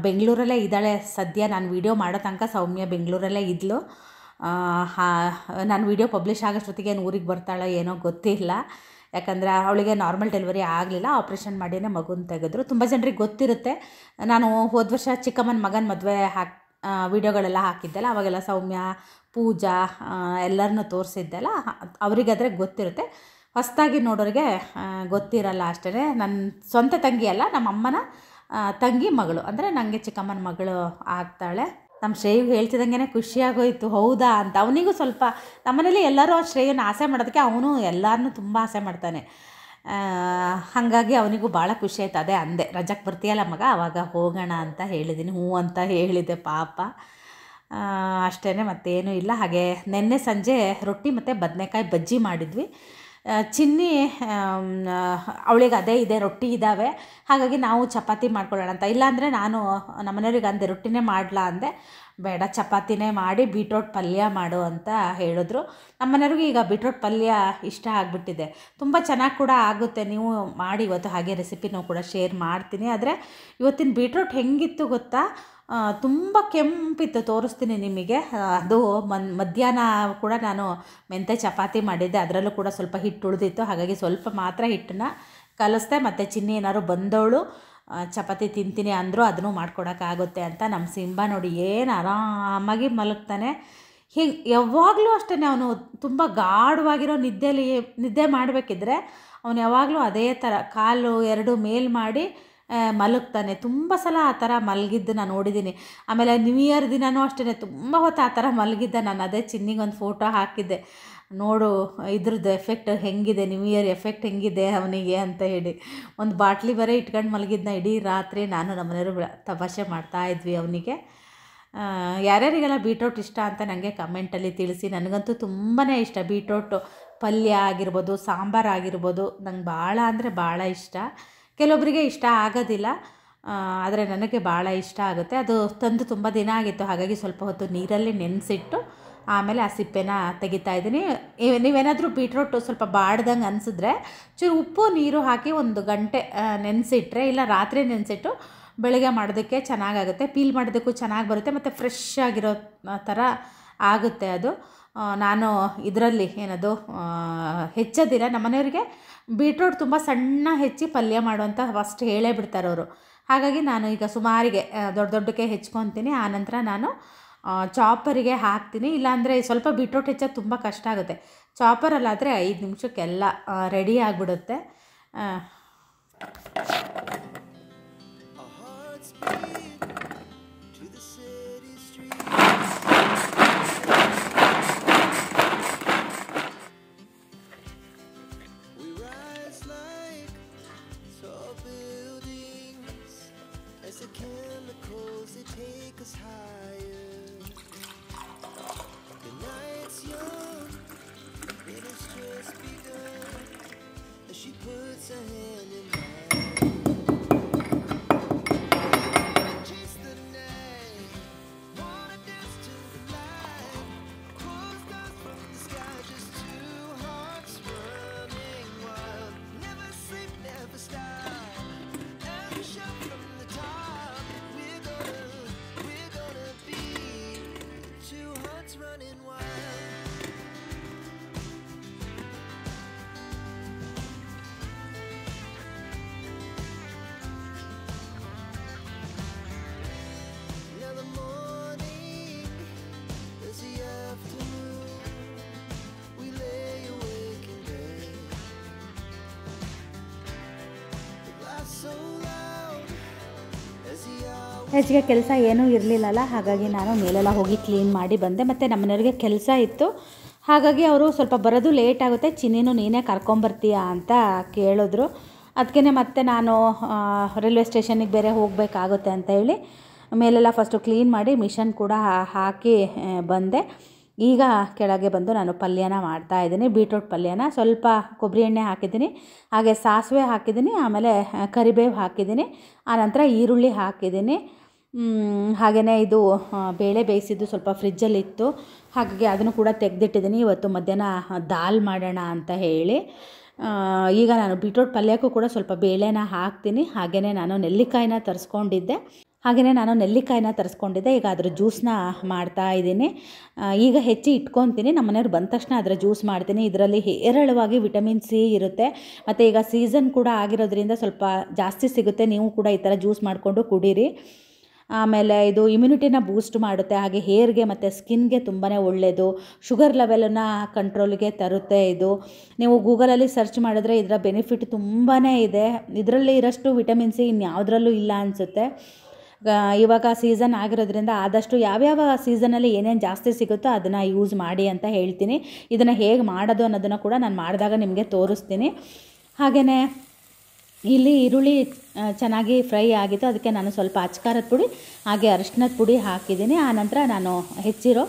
ಬೆಂಗಳೂರಲ್ಲೇ ಇದ್ದಾಳೆ ಸದ್ಯ. ನಾನು ವೀಡಿಯೋ ಮಾಡೋ ತನಕ ಸೌಮ್ಯ ಬೆಂಗಳೂರಲ್ಲೇ ಇದ್ಲು. ನಾನು ವಿಡಿಯೋ ಪಬ್ಲಿಷ್ ಆಗೋಷ್ಟೊತ್ತಿಗೆ ಊರಿಗೆ ಬರ್ತಾಳೋ ಏನೋ ಗೊತ್ತಿಲ್ಲ. ಯಾಕಂದರೆ ಅವಳಿಗೆ ನಾರ್ಮಲ್ ಡೆಲಿವರಿ ಆಗಲಿಲ್ಲ, ಆಪ್ರೇಷನ್ ಮಾಡಿಯೇ ಮಗುನ ತೆಗೆದ್ರು. ತುಂಬ ಜನರಿಗೆ ಗೊತ್ತಿರುತ್ತೆ. ನಾನು ಹೋದ ವರ್ಷ ಚಿಕ್ಕಮ್ಮನ ಮಗನ ಮದುವೆ ವಿಡಿಯೋಗಳೆಲ್ಲ ಹಾಕಿದ್ದೆಲ್ಲ, ಅವಾಗೆಲ್ಲ ಸೌಮ್ಯ, ಪೂಜಾ ಎಲ್ಲರನ್ನೂ ತೋರಿಸಿದ್ದೆಲ್ಲ, ಅವರಿಗಾದರೆ ಗೊತ್ತಿರುತ್ತೆ. ಹೊಸದಾಗಿ ನೋಡೋರಿಗೆ ಗೊತ್ತಿರಲ್ಲ ಅಷ್ಟೇ. ನನ್ನ ಸ್ವಂತ ತಂಗಿ ಅಲ್ಲ, ನಮ್ಮ ಅಮ್ಮನ ತಂಗಿ ಮಗಳು, ಅಂದರೆ ನನಗೆ ಚಿಕ್ಕಮ್ಮನ ಮಗಳು ಆಗ್ತಾಳೆ. ನಮ್ಮ ಶ್ರೇಯಿಗೆ ಹೇಳ್ತಿದ್ದಂಗೆ ಖುಷಿಯಾಗೋಯಿತು, ಹೌದಾ ಅಂತ. ಅವನಿಗೂ ಸ್ವಲ್ಪ ನಮ್ಮನೇಲಿ ಎಲ್ಲರೂ ಶ್ರೇಯನ ಆಸೆ ಮಾಡೋದಕ್ಕೆ ಅವನು ಎಲ್ಲರನ್ನೂ ತುಂಬ ಆಸೆ ಮಾಡ್ತಾನೆ. ಹಾಗಾಗಿ ಅವನಿಗೂ ಭಾಳ ಖುಷಿ ಆಯ್ತು. ಅದೇ ಅಂದೆ, ರಜಕ್ಕೆ ಬರ್ತೀಯಲ್ಲ ಮಗ, ಆವಾಗ ಹೋಗೋಣ ಅಂತ ಹೇಳಿದ್ದೀನಿ. ಹ್ಞೂ ಅಂತ ಹೇಳಿದೆ ಪಾಪ. ಅಷ್ಟೇ, ಮತ್ತೇನೂ ಇಲ್ಲ. ಹಾಗೆ ನಿನ್ನೆ ಸಂಜೆ ರೊಟ್ಟಿ ಮತ್ತು ಬದನೆಕಾಯಿ ಬಜ್ಜಿ ಮಾಡಿದ್ವಿ. ಚಿನ್ನಿ ಅವಳಿಗೆ ಅದೇ ಇದೆ, ರೊಟ್ಟಿ ಇದ್ದಾವೆ, ಹಾಗಾಗಿ ನಾವು ಚಪಾತಿ ಮಾಡ್ಕೊಳ್ಳೋಣ ಅಂತ. ಇಲ್ಲಾಂದರೆ ನಾನು ನಮ್ಮನೆಯವ್ರಿಗೆ ಅಂದೆ ರೊಟ್ಟಿನೇ ಮಾಡಲಾ ಅಂದೆ. ಬೇಡ, ಚಪಾತಿನೇ ಮಾಡಿ ಬೀಟ್ರೋಟ್ ಪಲ್ಯ ಮಾಡು ಅಂತ ಹೇಳಿದ್ರು. ನಮ್ಮನೆಯವ್ರಿಗೆ ಈಗ ಬೀಟ್ರೋಟ್ ಪಲ್ಯ ಇಷ್ಟ ಆಗಿಬಿಟ್ಟಿದೆ. ತುಂಬ ಚೆನ್ನಾಗಿ ಕೂಡ ಆಗುತ್ತೆ. ನೀವು ಮಾಡಿ ಇವತ್ತು, ಹಾಗೆ ರೆಸಿಪಿನೂ ಕೂಡ ಶೇರ್ ಮಾಡ್ತೀನಿ. ಆದರೆ ಇವತ್ತಿನ ಬೀಟ್ರೋಟ್ ಹೆಂಗಿತ್ತು ಗೊತ್ತಾ, ತುಂಬ ಕೆಂಪಿತ್ತು, ತೋರಿಸ್ತೀನಿ ನಿಮಗೆ. ಅದು ಮಧ್ಯಾಹ್ನ ಕೂಡ ನಾನು ಮೆಂತೆ ಚಪಾತಿ ಮಾಡಿದ್ದೆ, ಅದರಲ್ಲೂ ಕೂಡ ಸ್ವಲ್ಪ ಹಿಟ್ಟು ಉಳಿದಿತ್ತು. ಹಾಗಾಗಿ ಸ್ವಲ್ಪ ಮಾತ್ರ ಹಿಟ್ಟನ್ನ ಕಲಿಸ್ದೆ. ಮತ್ತು ಚಿನ್ನಿ ಏನಾದ್ರು ಬಂದವಳು ಚಪಾತಿ ತಿಂತೀನಿ ಅಂದರು, ಅದನ್ನು ಮಾಡ್ಕೊಡೋಕ್ಕಾಗುತ್ತೆ ಅಂತ. ನಮ್ಮ ಸಿಂಬಾ ನೋಡಿ ಏನು ಆರಾಮಾಗಿ ಮಲಗ್ತಾನೆ. ಹಿಂಗೆ ಯಾವಾಗಲೂ ಅಷ್ಟೇ, ಅವನು ತುಂಬ ಗಾಢವಾಗಿರೋ ನಿದ್ದೆ ಮಾಡಬೇಕಿದ್ರೆ ಅವನು ಯಾವಾಗಲೂ ಅದೇ ಥರ ಕಾಲು ಎರಡು ಮೇಲ್ ಮಾಡಿ ಮಲಗ್ತಾನೆ. ತುಂಬ ಸಲ ಆ ಥರ ಮಲಗಿದ್ದು ನಾನು ನೋಡಿದ್ದೀನಿ. ಆಮೇಲೆ ನ್ಯೂ ಇಯರ್ ದಿನವೂ ಅಷ್ಟೇ ತುಂಬ ಹೊತ್ತು ಆ ಥರ ಮಲಗಿದ್ದೆ. ನಾನು ಅದೇ ಚಿನ್ನಿಗೊಂದು ಫೋಟೋ ಹಾಕಿದ್ದೆ, ನೋಡು ಇದ್ರದ್ದು ಎಫೆಕ್ಟ್ ಹೆಂಗಿದೆ, ನ್ಯೂ ಇಯರ್ ಎಫೆಕ್ಟ್ ಹೆಂಗಿದೆ ಅವನಿಗೆ ಅಂತ ಹೇಳಿ. ಒಂದು ಬಾಟ್ಲಿ ಬರೀ ಇಟ್ಕೊಂಡು ಮಲಗಿದ್ನ ಇಡೀ ರಾತ್ರಿ. ನಾನು ನಮ್ಮನೆಯವರು ತಮಾಷೆ ಮಾಡ್ತಾಯಿದ್ವಿ ಅವನಿಗೆ. ಯಾರ್ಯಾರಿಗೆಲ್ಲ ಬೀಟ್ರೋಟ್ ಇಷ್ಟ ಅಂತ ನನಗೆ ಕಮೆಂಟಲ್ಲಿ ತಿಳಿಸಿ. ನನಗಂತೂ ತುಂಬಾ ಇಷ್ಟ ಬೀಟ್ರೋಟು ಪಲ್ಯ ಆಗಿರ್ಬೋದು, ಸಾಂಬಾರು ಆಗಿರ್ಬೋದು, ನಂಗೆ ಭಾಳ ಅಂದರೆ ಭಾಳ ಇಷ್ಟ. ಕೆಲವೊಬ್ಬರಿಗೆ ಇಷ್ಟ ಆಗೋದಿಲ್ಲ, ಆದರೆ ನನಗೆ ಭಾಳ ಇಷ್ಟ ಆಗುತ್ತೆ. ಅದು ತಂದು ತುಂಬ ದಿನ ಆಗಿತ್ತು, ಹಾಗಾಗಿ ಸ್ವಲ್ಪ ಹೊತ್ತು ನೀರಲ್ಲಿ ನೆನೆಸಿಟ್ಟು ಆಮೇಲೆ ಆ ಸಿಪ್ಪೆನ ತೆಗಿತಾಯಿದ್ದೀನಿ. ನೀವೇನಾದರೂ ಬೀಟ್ರೋಟು ಸ್ವಲ್ಪ ಬಾಡ್ದಂಗೆ ಅನಿಸಿದ್ರೆ ಚೂರು ಉಪ್ಪು ನೀರು ಹಾಕಿ 1 ಗಂಟೆ ನೆನೆಸಿಟ್ರೆ, ಇಲ್ಲ ರಾತ್ರಿ ನೆನೆಸಿಟ್ಟು ಬೆಳಗ್ಗೆ ಮಾಡೋದಕ್ಕೆ ಚೆನ್ನಾಗಾಗುತ್ತೆ. ಪೀಲ್ ಮಾಡೋದಕ್ಕೂ ಚೆನ್ನಾಗಿ ಬರುತ್ತೆ, ಮತ್ತು ಫ್ರೆಶ್ ಆಗಿರೋ ಥರ ಆಗುತ್ತೆ ಅದು. ನಾನು ಇದರಲ್ಲಿ ಏನದು ಹೆಚ್ಚೋದಿಲ್ಲ. ನಮ್ಮನೆಯವರಿಗೆ ಬೀಟ್ರೋಟ್ ತುಂಬ ಸಣ್ಣ ಹೆಚ್ಚಿ ಪಲ್ಯ ಮಾಡುವಂಥ ಫಸ್ಟ್ ಹೇಳೇ ಬಿಡ್ತಾರೆ ಅವರು. ಹಾಗಾಗಿ ನಾನು ಈಗ ಸುಮಾರಿಗೆ ದೊಡ್ಡಕ್ಕೆ ಹೆಚ್ಕೊತೀನಿ. ಆನಂತರ ನಾನು ಚಾಪರಿಗೆ ಹಾಕ್ತೀನಿ. ಇಲ್ಲಾಂದರೆ ಸ್ವಲ್ಪ ಬೀಟ್ರೋಟ್ ಹೆಚ್ಚೋದು ತುಂಬ ಕಷ್ಟ ಆಗುತ್ತೆ. ಚಾಪರಲ್ಲಾದರೆ 5 ನಿಮಿಷಕ್ಕೆಲ್ಲ ರೆಡಿ ಆಗಿಬಿಡುತ್ತೆ. ಹೆಚ್ಚಿಗೆ ಕೆಲಸ ಏನೂ ಇರಲಿಲ್ಲಲ್ಲ, ಹಾಗಾಗಿ ನಾನು ಮೇಲೆಲ್ಲ ಹೋಗಿ ಕ್ಲೀನ್ ಮಾಡಿ ಬಂದೆ. ಮತ್ತು ನಮ್ಮನೆಯವ್ರಿಗೆ ಕೆಲಸ ಇತ್ತು, ಹಾಗಾಗಿ ಅವರು ಸ್ವಲ್ಪ ಬರೋದು ಲೇಟ್ ಆಗುತ್ತೆ, ಚಿನ್ನಿನೂ ನೀನೇ ಕರ್ಕೊಂಬರ್ತೀಯಾ ಅಂತ ಕೇಳಿದ್ರು. ಅದಕ್ಕೆ ಮತ್ತೆ ನಾನು ರೈಲ್ವೆ ಸ್ಟೇಷನಿಗೆ ಬೇರೆ ಹೋಗಬೇಕಾಗುತ್ತೆ ಅಂತ ಹೇಳಿ ಮೇಲೆಲ್ಲ ಫಸ್ಟು ಕ್ಲೀನ್ ಮಾಡಿ ಮಿಷನ್ ಕೂಡ ಹಾಕಿ ಬಂದೆ. ಈಗ ಕೆಳಗೆ ಬಂದು ನಾನು ಪಲ್ಯನ ಮಾಡ್ತಾಯಿದ್ದೀನಿ, ಬೀಟ್ರೋಟ್ ಪಲ್ಯನ. ಸ್ವಲ್ಪ ಕೊಬ್ಬರಿ ಎಣ್ಣೆ ಹಾಕಿದ್ದೀನಿ, ಹಾಗೆ ಸಾಸಿವೆ ಹಾಕಿದ್ದೀನಿ, ಆಮೇಲೆ ಕರಿಬೇವು ಹಾಕಿದ್ದೀನಿ, ಆನಂತರ ಈರುಳ್ಳಿ ಹಾಕಿದ್ದೀನಿ. ಹಾಗೆಯೇ ಇದು ಬೇಳೆ ಬೇಯಿಸಿದ್ದು ಸ್ವಲ್ಪ ಫ್ರಿಜ್ಜಲ್ಲಿತ್ತು, ಹಾಗಾಗಿ ಅದನ್ನು ಕೂಡ ತೆಗೆದಿಟ್ಟಿದ್ದೀನಿ. ಇವತ್ತು ಮಧ್ಯಾಹ್ನ ದಾಲ್ ಮಾಡೋಣ ಅಂತ ಹೇಳಿ. ಈಗ ನಾನು ಬೀಟ್ರೋಟ್ ಪಲ್ಯಕ್ಕೂ ಕೂಡ ಸ್ವಲ್ಪ ಬೇಳೆನ ಹಾಕ್ತೀನಿ. ಹಾಗೆಯೇ ನಾನು ನೆಲ್ಲಿಕಾಯಿನ ತರಿಸ್ಕೊಂಡಿದ್ದೆ, ಹಾಗೆಯೇ ನಾನು ನೆಲ್ಲಿಕಾಯಿನ ತರಿಸ್ಕೊಂಡಿದ್ದೆ. ಈಗ ಅದರ ಜ್ಯೂಸನ್ನ ಮಾಡ್ತಾ ಇದ್ದೀನಿ. ಈಗ ಹೆಚ್ಚಿ ಇಟ್ಕೊತೀನಿ, ನಮ್ಮ ಮನೆಯವ್ರು ಬಂದ ತಕ್ಷಣ ಅದರ ಜ್ಯೂಸ್ ಮಾಡ್ತೀನಿ. ಇದರಲ್ಲಿ ಹೇರಳವಾಗಿ ವಿಟಮಿನ್ ಸಿ ಇರುತ್ತೆ, ಮತ್ತು ಈಗ ಸೀಸನ್ ಕೂಡ ಆಗಿರೋದ್ರಿಂದ ಸ್ವಲ್ಪ ಜಾಸ್ತಿ ಸಿಗುತ್ತೆ. ನೀವು ಕೂಡ ಈ ಥರ ಜ್ಯೂಸ್ ಮಾಡಿಕೊಂಡು ಕುಡೀರಿ. ಆಮೇಲೆ ಇದು ಇಮ್ಯುನಿಟಿನ ಬೂಸ್ಟ್ ಮಾಡುತ್ತೆ, ಹಾಗೆ ಹೇರ್ಗೆ ಮತ್ತು ಸ್ಕಿನ್ಗೆ ತುಂಬಾ ಒಳ್ಳೆಯದು. ಶುಗರ್ ಲೆವೆಲನ್ನು ಕಂಟ್ರೋಲ್ಗೆ ತರುತ್ತೆ ಇದು. ನೀವು ಗೂಗಲಲ್ಲಿ ಸರ್ಚ್ ಮಾಡಿದ್ರೆ ಇದರ ಬೆನಿಫಿಟ್ ತುಂಬಾ ಇದೆ. ಇದರಲ್ಲಿ ಇರೋಷ್ಟು ವಿಟಮಿನ್ ಸಿ ಇನ್ಯಾವುದ್ರಲ್ಲೂ ಇಲ್ಲ ಅನಿಸುತ್ತೆ. ಇವಾಗ ಸೀಸನ್ ಆಗಿರೋದ್ರಿಂದ ಆದಷ್ಟು ಯಾವ್ಯಾವ ಸೀಸನಲ್ಲಿ ಏನೇನು ಜಾಸ್ತಿ ಸಿಗುತ್ತೋ ಅದನ್ನು ಯೂಸ್ ಮಾಡಿ ಅಂತ ಹೇಳ್ತೀನಿ. ಇದನ್ನು ಹೇಗೆ ಮಾಡೋದು ಅನ್ನೋದನ್ನು ಕೂಡ ನಾನು ಮಾಡಿದಾಗ ನಿಮಗೆ ತೋರಿಸ್ತೀನಿ. ಹಾಗೆಯೇ ಇಲ್ಲಿ ಈರುಳ್ಳಿ ಚೆನ್ನಾಗಿ ಫ್ರೈ ಆಗಿತ್ತು, ಅದಕ್ಕೆ ನಾನು ಸ್ವಲ್ಪ ಅಚ್ಕಾರದ ಪುಡಿ ಹಾಗೆ ಅರಿಶಿನದ ಪುಡಿ ಹಾಕಿದ್ದೀನಿ. ಆನಂತರ ನಾನು ಹೆಚ್ಚಿರೋ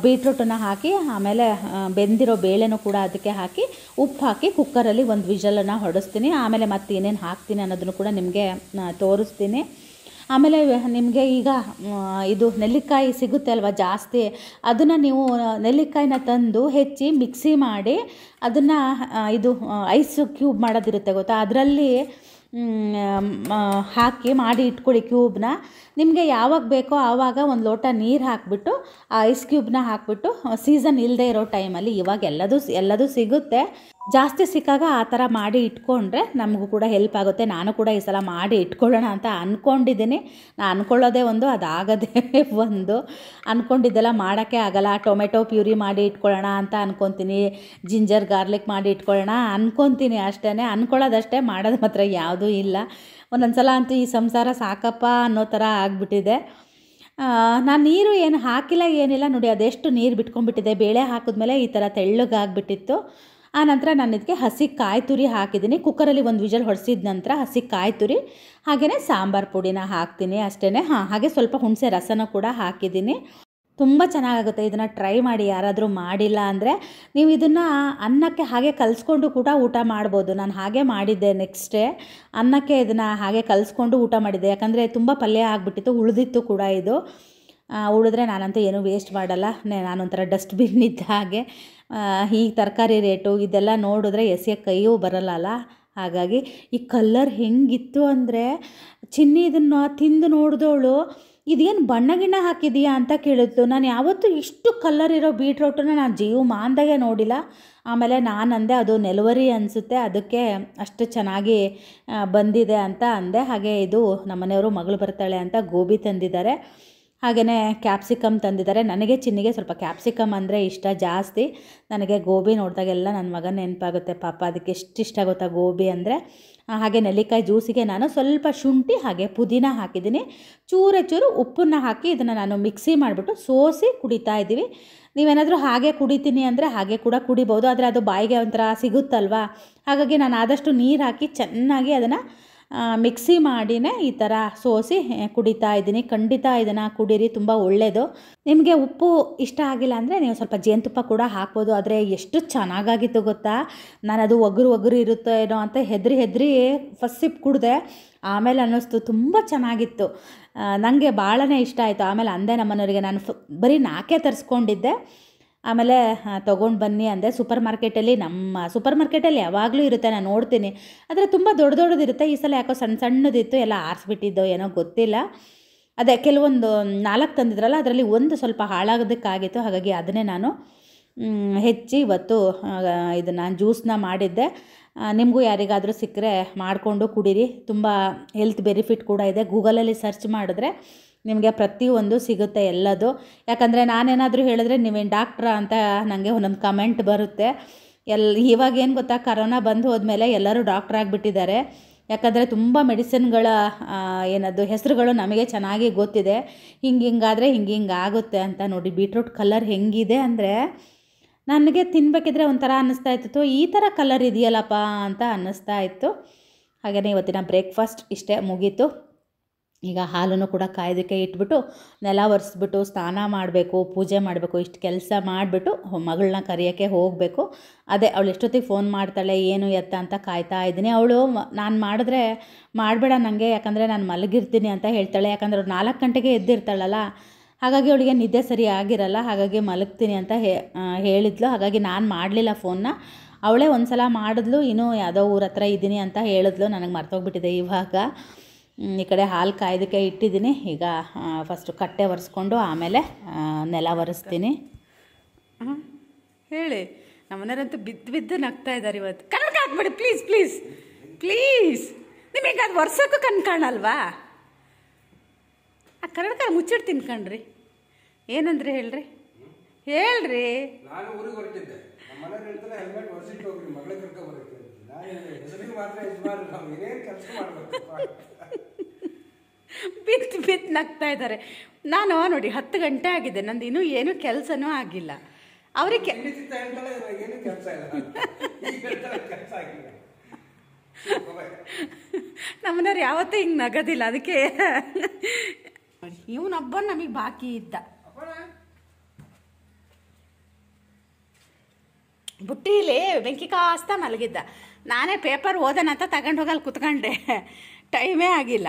ಬೀಟ್ರೂಟನ್ನು ಹಾಕಿ, ಆಮೇಲೆ ಬೆಂದಿರೋ ಬೇಳೆನೂ ಕೂಡ ಅದಕ್ಕೆ ಹಾಕಿ ಉಪ್ಪು ಹಾಕಿ ಕುಕ್ಕರಲ್ಲಿ ಒಂದು ವಿಷಲನ್ನು ಹೊಡೆಸ್ತೀನಿ. ಆಮೇಲೆ ಮತ್ತೆ ಏನೇನು ಹಾಕ್ತೀನಿ ಅನ್ನೋದನ್ನು ಕೂಡ ನಿಮಗೆ ತೋರಿಸ್ತೀನಿ. ಆಮೇಲೆ ನಿಮಗೆ ಈಗ ಇದು ನೆಲ್ಲಿಕಾಯಿ ಸಿಗುತ್ತೆ ಅಲ್ವಾ ಜಾಸ್ತಿ, ಅದನ್ನು ನೀವು ನೆಲ್ಲಿಕಾಯಿನ ತಂದು ಹೆಚ್ಚಿ ಮಿಕ್ಸಿ ಮಾಡಿ ಅದನ್ನು ಇದು ಐಸ್ ಕ್ಯೂಬ್ ಮಾಡೋದಿರುತ್ತೆ ಗೊತ್ತಾ, ಅದರಲ್ಲಿ ಹಾಕಿ ಮಾಡಿ ಇಟ್ಕೊಳ್ಳಿ ಕ್ಯೂಬ್ನ. ನಿಮಗೆ ಯಾವಾಗ ಬೇಕೋ ಆವಾಗ ಒಂದು ಲೋಟ ನೀರು ಹಾಕಿಬಿಟ್ಟು ಆ ಐಸ್ ಕ್ಯೂಬ್ನ ಹಾಕಿಬಿಟ್ಟು ಸೀಸನ್ ಇಲ್ಲದೆ ಇರೋ ಟೈಮಲ್ಲಿ, ಇವಾಗ ಎಲ್ಲದೂ ಸಿಗುತ್ತೆ, ಜಾಸ್ತಿ ಸಿಕ್ಕಾಗ ಆ ಥರ ಮಾಡಿ ಇಟ್ಕೊಂಡ್ರೆ ನಮಗೂ ಕೂಡ ಹೆಲ್ಪ್ ಆಗುತ್ತೆ. ನಾನು ಕೂಡ ಈ ಸಲ ಮಾಡಿ ಇಟ್ಕೊಳ್ಳೋಣ ಅಂತ ಅಂದ್ಕೊಂಡಿದ್ದೀನಿ. ನಾನು ಅಂದ್ಕೊಳ್ಳೋದೇ ಒಂದು, ಅದಾಗದೇ ಒಂದು. ಅಂದ್ಕೊಂಡಿದ್ದೆಲ್ಲ ಮಾಡೋಕ್ಕೆ ಆಗಲ್ಲ. ಟೊಮೆಟೊ ಪ್ಯೂರಿ ಮಾಡಿ ಇಟ್ಕೊಳ್ಳೋಣ ಅಂತ ಅಂದ್ಕೊತೀನಿ, ಜಿಂಜರ್ ಗಾರ್ಲಿಕ್ ಮಾಡಿ ಇಟ್ಕೊಳ್ಳೋಣ ಅಂದ್ಕೊತೀನಿ ಅಷ್ಟೇ. ಅಂದ್ಕೊಳ್ಳೋದಷ್ಟೇ, ಮಾಡೋದು ಮಾತ್ರ ಯಾವುದೂ ಇಲ್ಲ. ಒಂದೊಂದು ಸಲ ಅಂತೂ ಈ ಸಂಸಾರ ಸಾಕಪ್ಪ ಅನ್ನೋ ಥರ ಆಗಿಬಿಟ್ಟಿದೆ. ನಾನು ನೀರು ಏನು ಹಾಕಿಲ್ಲ ಏನಿಲ್ಲ ನೋಡಿ, ಅದೆಷ್ಟು ನೀರು ಬಿಟ್ಕೊಂಡ್ಬಿಟ್ಟಿದೆ. ಬೇಳೆ ಹಾಕಿದ್ಮೇಲೆ ಈ ಥರ ತೆಳ್ಳಗಾಗ್ಬಿಟ್ಟಿತ್ತು. ಆನಂತರ ನಾನು ಇದಕ್ಕೆ ಹಸಿ ಕಾಯಿ ತುರಿ ಹಾಕಿದ್ದೀನಿ. ಕುಕ್ಕರಲ್ಲಿ ಒಂದು ವಿಷಲ್ ಹೊಡೆಸಿದ ನಂತರ ಹಸಿ ಕಾಯಿ ತುರಿ ಹಾಗೆಯೇ ಸಾಂಬಾರು ಪುಡಿನ ಹಾಕ್ತೀನಿ ಅಷ್ಟೇ. ಹಾಗೆ ಸ್ವಲ್ಪ ಹುಣಸೆ ರಸನ ಕೂಡ ಹಾಕಿದ್ದೀನಿ. ತುಂಬ ಚೆನ್ನಾಗಾಗುತ್ತೆ, ಇದನ್ನು ಟ್ರೈ ಮಾಡಿ. ಯಾರಾದರೂ ಮಾಡಿಲ್ಲ ಅಂದರೆ ನೀವು ಇದನ್ನು ಅನ್ನಕ್ಕೆ ಹಾಗೆ ಕಲಿಸ್ಕೊಂಡು ಕೂಡ ಊಟ ಮಾಡ್ಬೋದು. ನಾನು ಹಾಗೆ ಮಾಡಿದ್ದೆ. ನೆಕ್ಸ್ಟ್ ಡೇ ಅನ್ನಕ್ಕೆ ಇದನ್ನು ಹಾಗೆ ಕಲಿಸ್ಕೊಂಡು ಊಟ ಮಾಡಿದ್ದೆ, ಯಾಕಂದರೆ ತುಂಬ ಪಲ್ಯ ಆಗಿಬಿಟ್ಟಿತ್ತು, ಉಳಿದಿತ್ತು ಕೂಡ. ಇದು ಉಳಿದ್ರೆ ನಾನಂತೂ ಏನೂ ವೇಸ್ಟ್ ಮಾಡಲ್ಲ, ನಾನೊಂಥರ ಡಸ್ಟ್ಬಿನ್ ಇದ್ದ ಹಾಗೆ. ಈ ತರಕಾರಿ ರೇಟು ಇದೆಲ್ಲ ನೋಡಿದ್ರೆ ಎಸೆಯೋಕ್ಕೆ ಕೈಯೂ ಬರಲ್ಲ. ಹಾಗಾಗಿ ಈ ಕಲ್ಲರ್ ಹೆಂಗಿತ್ತು ಅಂದರೆ, ಚಿನ್ನಿ ಇದನ್ನು ತಿಂದು ನೋಡಿದವಳು ಇದೇನು ಬಣ್ಣ ಗಿಣ್ಣ ಹಾಕಿದೀಯಾ ಅಂತ ಕೇಳಿದ್ಲು. ನಾನು ಯಾವತ್ತೂ ಇಷ್ಟು ಕಲ್ಲರ್ ಇರೋ ಬೀಟ್ರೋಟನ್ನ ನಾನು ಜೀವಮಾನದಾಗೆ ನೋಡಿಲ್ಲ. ಆಮೇಲೆ ನಾನು ಅಂದೆ ಅದು ನೆಲವರಿ ಅನಿಸುತ್ತೆ, ಅದಕ್ಕೆ ಅಷ್ಟು ಚೆನ್ನಾಗಿ ಬಂದಿದೆ ಅಂತ ಅಂದೆ. ಹಾಗೆ ಇದು ನಮ್ಮನೆಯವರು ಮಗಳು ಬರ್ತಾಳೆ ಅಂತ ಗೋಬಿ ತಂದಿದ್ದಾರೆ, ಹಾಗೆಯೇ ಕ್ಯಾಪ್ಸಿಕಮ್ ತಂದಿದ್ದಾರೆ. ನನಗೆ ಚಿನ್ನಿಗೆ ಸ್ವಲ್ಪ ಕ್ಯಾಪ್ಸಿಕಮ್ ಅಂದರೆ ಇಷ್ಟ ಜಾಸ್ತಿ. ನನಗೆ ಗೋಬಿ ನೋಡಿದಾಗೆಲ್ಲ ನನ್ನ ಮಗನ ನೆನಪಾಗುತ್ತೆ ಪಾಪ, ಅದಕ್ಕೆ ಎಷ್ಟು ಇಷ್ಟ ಗೊತ್ತಾ ಗೋಬಿ ಅಂದರೆ. ಹಾಗೆ ನೆಲ್ಲಿಕಾಯಿ ಜ್ಯೂಸಿಗೆ ನಾನು ಸ್ವಲ್ಪ ಶುಂಠಿ ಹಾಗೆ ಪುದೀನ ಹಾಕಿದ್ದೀನಿ, ಚೂರು ಉಪ್ಪನ್ನು ಹಾಕಿ ಇದನ್ನು ನಾನು ಮಿಕ್ಸಿ ಮಾಡಿಬಿಟ್ಟು ಸೋಸಿ ಕುಡಿತಾ ಇದ್ದೀವಿ. ನೀವೇನಾದರೂ ಹಾಗೆ ಕುಡಿತೀನಿ ಅಂದರೆ ಹಾಗೆ ಕೂಡ ಕುಡಿಬೋದು, ಆದರೆ ಅದು ಬಾಯಿಗೆ ಒಂಥರ ಸಿಗುತ್ತಲ್ವ. ಹಾಗಾಗಿ ನಾನು ಆದಷ್ಟು ನೀರು ಹಾಕಿ ಚೆನ್ನಾಗಿ ಅದನ್ನು ಮಿಕ್ಸಿ ಮಾಡಿನೇ ಈ ಥರ ಸೋಸಿ ಕುಡಿತಾ ಇದ್ದೀನಿ. ಖಂಡಿತ ಇದನ್ನು ಕುಡೀರಿ, ತುಂಬ ಒಳ್ಳೆಯದು. ನಿಮಗೆ ಉಪ್ಪು ಇಷ್ಟ ಆಗಿಲ್ಲ ಅಂದರೆ ನೀವು ಸ್ವಲ್ಪ ಜೇನುತುಪ್ಪ ಕೂಡ ಹಾಕ್ಬೋದು. ಆದರೆ ಎಷ್ಟು ಚೆನ್ನಾಗಾಗಿತ್ತು ಗೊತ್ತಾ, ನಾನು ಅದು ಒಗರು ಇರುತ್ತೋ ಏನೋ ಅಂತ ಹೆದರಿ ಫಸ್ಟ್ ಸಿಪ್ ಕುಡಿದೆ. ಆಮೇಲೆ ಅನ್ನಿಸ್ತು ತುಂಬ ಚೆನ್ನಾಗಿತ್ತು, ನನಗೆ ಭಾಳನೇ ಇಷ್ಟ ಆಯಿತು. ಆಮೇಲೆ ಅಂದೆ ನಮ್ಮನೆಯವರಿಗೆ, ನಾನು ಬರೀ 4 ತರಿಸ್ಕೊಂಡಿದ್ದೆ. ಆಮೇಲೆ ತೊಗೊಂಡು ಬನ್ನಿ ಅಂದೆ. ನಮ್ಮ ಸೂಪರ್ ಮಾರ್ಕೆಟಲ್ಲಿ ಯಾವಾಗಲೂ ಇರುತ್ತೆ, ನಾನು ನೋಡ್ತೀನಿ, ಆದರೆ ತುಂಬ ದೊಡ್ಡದಿರುತ್ತೆ. ಈ ಸಲ ಯಾಕೋ ಸಣ್ಣದಿತ್ತು, ಎಲ್ಲ ಆರಿಸ್ಬಿಟ್ಟಿದ್ದೋ ಏನೋ ಗೊತ್ತಿಲ್ಲ. ಅದೇ ಕೆಲವೊಂದು 4 ತಂದಿದ್ರಲ್ಲ, ಅದರಲ್ಲಿ ಒಂದು ಸ್ವಲ್ಪ ಹಾಳಾಗೋದಕ್ಕಾಗಿತ್ತು. ಹಾಗಾಗಿ ಅದನ್ನೇ ನಾನು ಹೆಚ್ಚಿ ಇವತ್ತು ಇದನ್ನು ಜ್ಯೂಸನ್ನ ಮಾಡಿದ್ದೆ. ನಿಮಗೂ ಯಾರಿಗಾದರೂ ಸಿಕ್ಕರೆ ಮಾಡಿಕೊಂಡು ಕುಡೀರಿ, ತುಂಬ ಹೆಲ್ತ್ ಬೆನಿಫಿಟ್ ಕೂಡ ಇದೆ. ಗೂಗಲಲ್ಲಿ ಸರ್ಚ್ ಮಾಡಿದ್ರೆ ನಿಮಗೆ ಪ್ರತಿಯೊಂದು ಸಿಗುತ್ತೆ ಎಲ್ಲದು. ಯಾಕಂದರೆ ನಾನೇನಾದರೂ ಹೇಳಿದ್ರೆ ನೀವೇನು ಡಾಕ್ಟ್ರಾ ಅಂತ ನನಗೆ ಒಂದೊಂದು ಕಮೆಂಟ್ ಬರುತ್ತೆ. ಇವಾಗೇನು ಗೊತ್ತಾ, ಕರೋನಾ ಬಂದು ಹೋದ್ಮೇಲೆ ಎಲ್ಲರೂ ಡಾಕ್ಟ್ರ್ ಆಗಿಬಿಟ್ಟಿದ್ದಾರೆ. ಯಾಕಂದರೆ ತುಂಬ ಮೆಡಿಸಿನ್ಗಳ ಏನದು ಹೆಸರುಗಳು ನಮಗೆ ಚೆನ್ನಾಗಿ ಗೊತ್ತಿದೆ. ಹಿಂಗಾದರೆ ಹಿಂಗಾಗುತ್ತೆ ಅಂತ. ನೋಡಿ ಬೀಟ್ರೂಟ್ ಕಲರ್ ಹೆಂಗಿದೆ ಅಂದರೆ, ನನಗೆ ತಿನ್ನಬೇಕಿದ್ರೆ ಒಂಥರ ಅನ್ನಿಸ್ತಾ ಇತ್ತು, ಈ ಥರ ಕಲರ್ ಇದೆಯಲ್ಲಪ್ಪ ಅಂತ ಅನ್ನಿಸ್ತಾ ಇತ್ತು. ಹಾಗೆಯೇ ಇವತ್ತಿನ ಬ್ರೇಕ್ಫಾಸ್ಟ್ ಇಷ್ಟೇ ಮುಗೀತು. ಈಗ ಹಾಲನ್ನು ಕೂಡ ಕಾಯೋದಕ್ಕೆ ಇಟ್ಬಿಟ್ಟು ನೆಲ ಒರೆಸ್ಬಿಟ್ಟು ಸ್ನಾನ ಮಾಡಬೇಕು, ಪೂಜೆ ಮಾಡಬೇಕು, ಇಷ್ಟು ಕೆಲಸ ಮಾಡಿಬಿಟ್ಟು ಮಗಳನ್ನ ಕರೆಯೋಕ್ಕೆ ಹೋಗಬೇಕು. ಅದೇ ಅವಳು ಎಷ್ಟೊತ್ತಿಗೆ ಫೋನ್ ಮಾಡ್ತಾಳೆ ಏನು ಎತ್ತ ಅಂತ ಕಾಯ್ತಾ ಇದ್ದೀನಿ. ಅವಳು ನಾನು ಮಾಡಿದ್ರೆ ಮಾಡಬೇಡ ನನಗೆ, ಯಾಕಂದರೆ ನಾನು ಮಲಗಿರ್ತೀನಿ ಅಂತ ಹೇಳ್ತಾಳೆ. ಯಾಕಂದರೆ ಅವ್ರು 4 ಗಂಟೆಗೆ ಎದ್ದಿರ್ತಾಳಲ್ಲ, ಹಾಗಾಗಿ ಅವಳಿಗೆ ನಿದ್ದೆ ಸರಿ ಆಗಿರಲ್ಲ. ಹಾಗಾಗಿ ಮಲಗ್ತೀನಿ ಅಂತ ಹೇಳಿದ್ಲು. ಹಾಗಾಗಿ ನಾನು ಮಾಡಲಿಲ್ಲ ಫೋನ್ನ. ಅವಳೇ ಒಂದು ಸಲ ಮಾಡಿದ್ಲು, ಇನ್ನೂ ಯಾವುದೋ ಊರ ಹತ್ರ ಇದ್ದೀನಿ ಅಂತ ಹೇಳಿದ್ಲು, ನನಗೆ ಮರ್ತೋಗ್ಬಿಟ್ಟಿದೆ ಇವಾಗ. ಈ ಕಡೆ ಹಾಲು ಕಾಯೋದಕ್ಕೆ ಇಟ್ಟಿದ್ದೀನಿ. ಈಗ ಫಸ್ಟು ಕಟ್ಟೆ ಒರೆಸ್ಕೊಂಡು ಆಮೇಲೆ ನೆಲ ಒರೆಸ್ತೀನಿ. ಹೇಳಿ, ನಮ್ಮನೆಯರಂತೂ ಬಿದ್ದು ಬಿದ್ದು ನಗ್ತಾ ಇದ್ದಾರೆ ಇವತ್ತು. ಕನ್ನಡ ಹಾಕ್ಬೇಡಿ ಪ್ಲೀಸ್ ಪ್ಲೀಸ್ ಪ್ಲೀಸ್. ನಿಮಗೆ ಅದು ಒರ್ಸೋಕ್ಕೂ ಕಣ್ ಕಾಣಲ್ವಾ? ಆ ಕನ್ನಡಕ ಮುಚ್ಚಿಡ್ತೀನಿ ಕಣ್ರಿ. ಏನಂದ್ರೆ ಹೇಳ್ರಿ ಹೇಳ್ರಿ. ನಾನು ಊರಿಗೆ ಹೊರಟಿದ್ದೆ, ನಮ್ಮ ಮನೆ ಹೇಳ್ತಾರೆ ಹೆಲ್ಮೆಟ್ ಒರೆಸಿಟ್ಟು ಹೋಗ್ರಿ, ಮಗಳ ಕರ್ಕೊಂಡು ಬರುತ್ತೆ. ನಾನು ಹೆಸರಿಗೆ ಮಾತ್ರ ಯಜಮಾನ, ನಾವು ಏನೇನು ಕೆಲಸ ಮಾಡಬೇಕು. ಬಿತ್ತು ಬಿತ್ತು ನಗ್ತಾ ಇದ್ದಾರೆ. ನಾನು ನೋಡಿ 10 ಗಂಟೆ ಆಗಿದೆ, ನಂದು ಇನ್ನೂ ಏನೂ ಕೆಲಸನೂ ಆಗಿಲ್ಲ. ಅವರಿಗೆ ಹೇಳ್ತಾಳೆ ಏನು ಕೆಲಸ ಇಲ್ಲ, ಈಗ ಹೇಳ್ತಾಳೆ ಕೆಲಸ ಆಗಿಲ್ಲ. ನಮ್ಮನೆಯವ್ರು ಯಾವತ್ತೂ ಹಿಂಗೆ ನಗೋದಿಲ್ಲ. ಅದಕ್ಕೆ ಇವನೊಬ್ಬ ನಮಗೆ ಬಾಕಿ ಇದ್ದ. ಬುಟ್ಟಿಲಿ ಬೆಂಕಿ ಕಾಸ್ತಾ ಮಲಗಿದ್ದ. ನಾನೇ ಪೇಪರ್ ಓದೋಣ ಅಂತ ತಗೊಂಡು ಹೋಗಲ್ಲಿ ಕುತ್ಕೊಂಡೆ, ಟೈಮೇ ಆಗಿಲ್ಲ.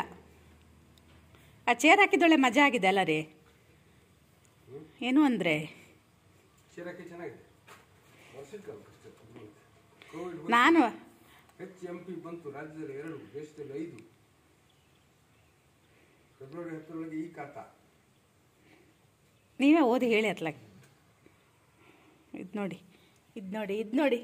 ಆ ಚೇರ್ ಹಾಕಿದೊಳ್ಳೆ ಮಜಾ ಆಗಿದೆ ಅಲ್ಲ ರೀ. ಏನು ಅಂದರೆ ನಾನು HMP ಬಂತು ರಾಜ್ಯದಲ್ಲಿ 2, ದೇಶದಲ್ಲಿ 5. ಫೆಬ್ರವರಿ 10 ಈ ಖಾತಾ ನೀವೇ ಓದಿ ಹೇಳಿ ಅತ್ಲಾಗ. ಇದು ನೋಡಿ ಇದು ನೋಡಿ ಇದು ನೋಡಿ.